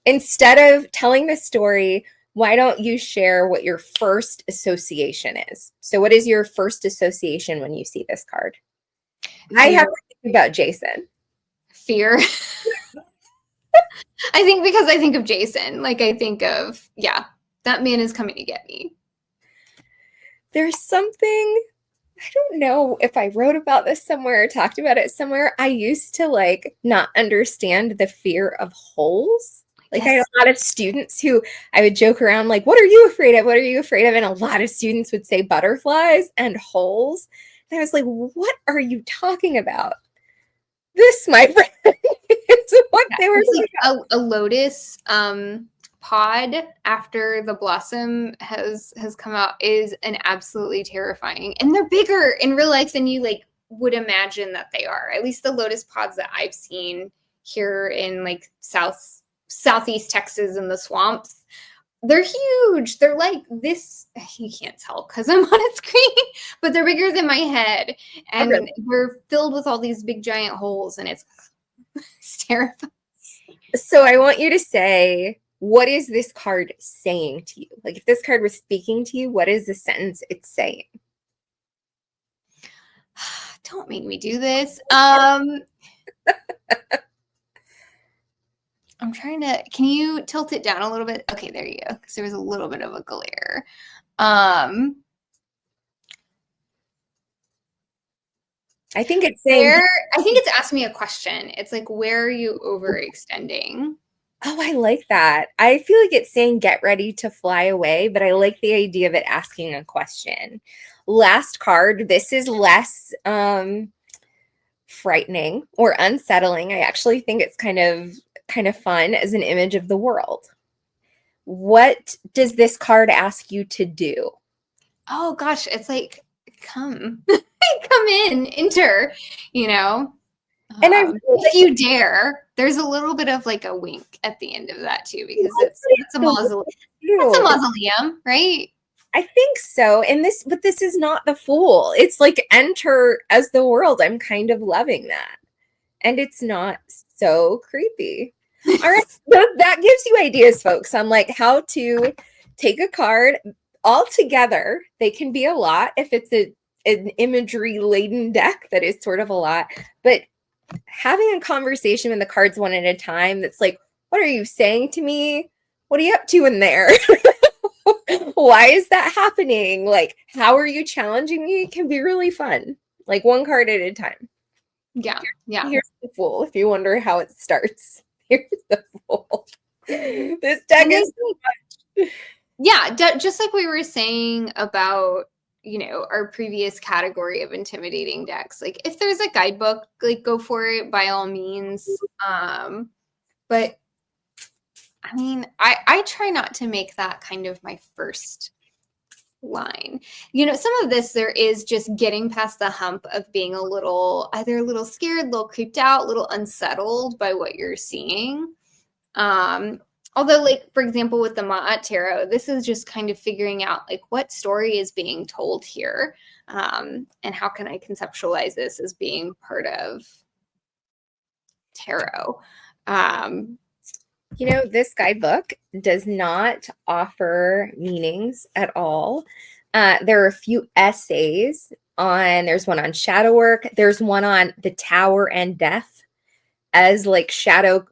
Instead of telling the story, why don't you share what your first association is? So, what is your first association when you see this card? Fear. I have to think about Jason. Fear. I think because I think of Jason, like I think of, yeah, that man is coming to get me. There's something, I don't know if I wrote about this somewhere or talked about it somewhere. I used to like not understand the fear of holes. Like I had a lot of students who I would joke around like, what are you afraid of? What are you afraid of? And a lot of students would say butterflies and holes. And I was like, what are you talking about? This, my friend, is what they were like a lotus pod after the blossom has come out is an absolutely terrifying. And they're bigger in real life than you like would imagine that they are. At least the lotus pods that I've seen here in like southeast Texas in the swamps, they're huge. They're like this. You can't tell because I'm on a screen, but they're bigger than my head, and we're filled with all these big giant holes, and it's terrifying. So I want you to say, what is this card saying to you? Like if this card was speaking to you, what is the sentence it's saying? Don't make me do this. I'm trying to, can you tilt it down a little bit? Okay, there you go. Because there was a little bit of a glare. I think it's saying, Where, I think it's asking me a question. It's like, where are you overextending? oh, I like that. I feel like it's saying get ready to fly away, but I like the idea of it asking a question. Last card. This is less frightening or unsettling. I actually think it's kind of fun as an image of the world. What does this card ask you to do? Oh gosh, it's like, come, come in, enter, you know. And I If you dare, there's a little bit of like a wink at the end of that too, because it's a mausoleum. That's a mausoleum, right? I think so. And but this is not the Fool. It's like enter as the world. I'm kind of loving that. And it's not so creepy. All right. That gives you ideas, folks, on like how to take a card all together. They can be a lot if it's an imagery laden deck that is sort of a lot, but having a conversation with the cards one at a time that's like, what are you saying to me? What are you up to in there? Why is that happening? Like, how are you challenging me? It can be really fun. Like one card at a time. Yeah. Here's the Fool. If you wonder how it starts, here's the Fool. This deck is so much. Yeah, just like we were saying about, you know, our previous category of intimidating decks. Like if there's a guidebook, like go for it by all means. But I mean, I try not to make that kind of my first line. You know, some of this there is just getting past the hump of being either a little scared, a little creeped out, a little unsettled by what you're seeing. Although, like, for example, with the Ma'at Tarot, this is just kind of figuring out, like, what story is being told here, and how can I conceptualize this as being part of tarot. You know, this guidebook does not offer meanings at all. There are a few essays there's one on shadow work. There's one on the Tower and Death as like shadow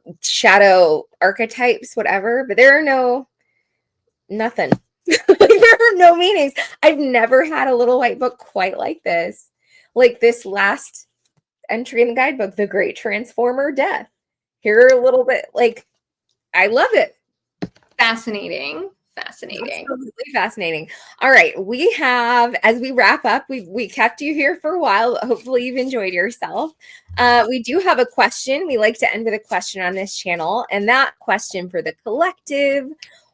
archetypes, whatever, but there are nothing. Like, there are no meanings. I've never had a little white book quite like this. Like this last entry in the guidebook, The Great Transformer Death. Here are a little bit, like, I love it. Fascinating. Absolutely fascinating. All right, we have, as we wrap up, we kept you here for a while. Hopefully you've enjoyed yourself. We do have a question. We like to end with a question on this channel, and that question for the collective: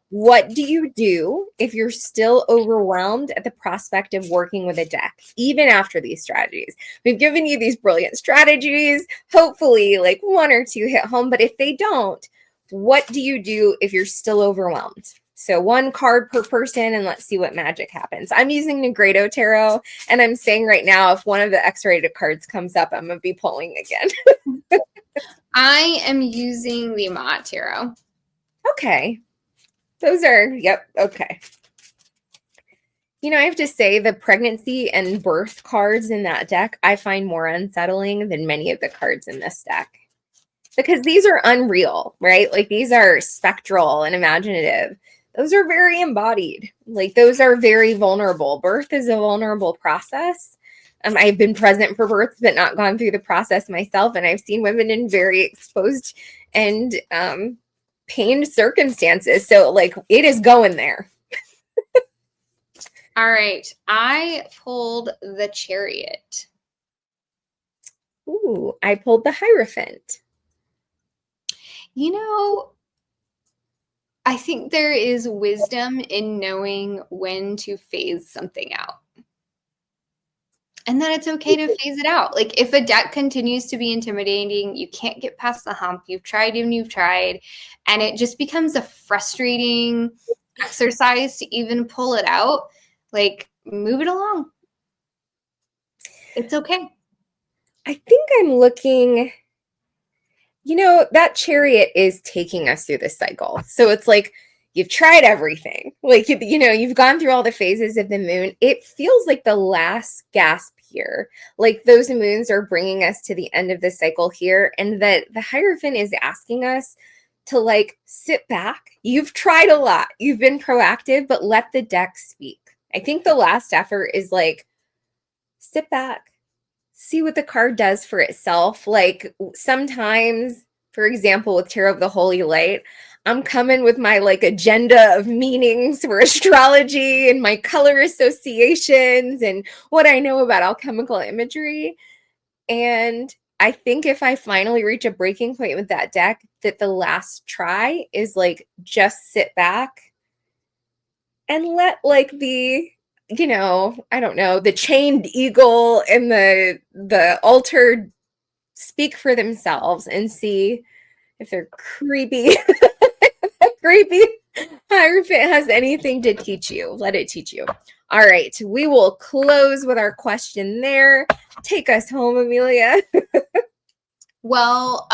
what do you do if you're still overwhelmed at the prospect of working with a deck, even after these strategies? We've given you these brilliant strategies. Hopefully, like one or two hit home, but if they don't, what do you do if you're still overwhelmed? So one card per person, and let's see what magic happens. I'm using Nigredo Tarot, and I'm saying right now, if one of the X-rated cards comes up, I'm going to be pulling again. I am using the Ma'at Tarot. Okay. Those are, yep, okay. You know, I have to say the pregnancy and birth cards in that deck, I find more unsettling than many of the cards in this deck. Because these are unreal, right? Like these are spectral and imaginative. Those are very embodied. Like those are very vulnerable. Birth is a vulnerable process. I've been present for birth, but not gone through the process myself. And I've seen women in very exposed and pained circumstances. So like it is going there. All right. I pulled the Chariot. Ooh, I pulled the Hierophant. You know, I think there is wisdom in knowing when to phase something out. And that it's okay to phase it out. Like if a deck continues to be intimidating, you can't get past the hump. You've tried and you've tried, and it just becomes a frustrating exercise to even pull it out. Like move it along. It's okay. I think I'm looking, you know, that Chariot is taking us through this cycle. So it's like you've tried everything. Like, you know, you've gone through all the phases of the moon. It feels like the last gasp here. Like those moons are bringing us to the end of the cycle here. And that the Hierophant is asking us to like sit back. You've tried a lot. You've been proactive, but let the deck speak. I think the last effort is like sit back, see what the card does for itself. Like sometimes, for example, with Tarot of the Holy Light, I'm coming with my like agenda of meanings for astrology and my color associations and what I know about alchemical imagery. And I think if I finally reach a breaking point with that deck, that the last try is like just sit back and let like the, you know, I don't know, the chained eagle and the altered speak for themselves and see if they're creepy creepy or if it has anything to teach you. Let it teach you. All right, we will close with our question there. Take us home, Amelia. Well,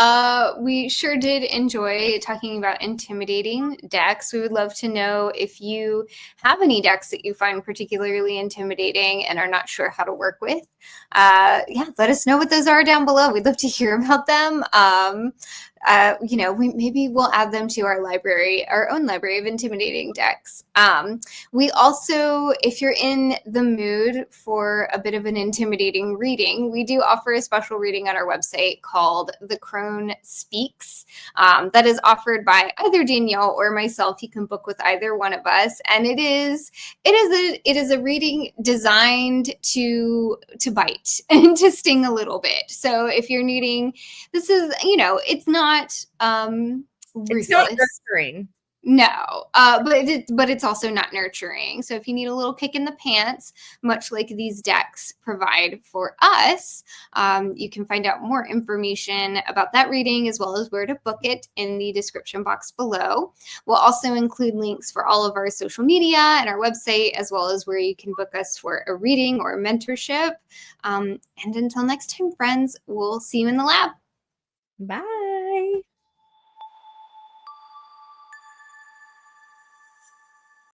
we sure did enjoy talking about intimidating decks. We would love to know if you have any decks that you find particularly intimidating and are not sure how to work with. Yeah, let us know what those are down below. We'd love to hear about them. You know, maybe we'll add them to our library, our own library of intimidating decks. We also, if you're in the mood for a bit of an intimidating reading, we do offer a special reading on our website called The Crone Speaks. That is offered by either Danielle or myself. You can book with either one of us, and it is a reading designed to bite and to sting a little bit. So if you're needing, this is, you know, it's not ruthless. It's not nurturing. No, but it's also not nurturing. So if you need a little kick in the pants, much like these decks provide for us, you can find out more information about that reading as well as where to book it in the description box below. We'll also include links for all of our social media and our website, as well as where you can book us for a reading or a mentorship. And until next time, friends, we'll see you in the lab. Bye.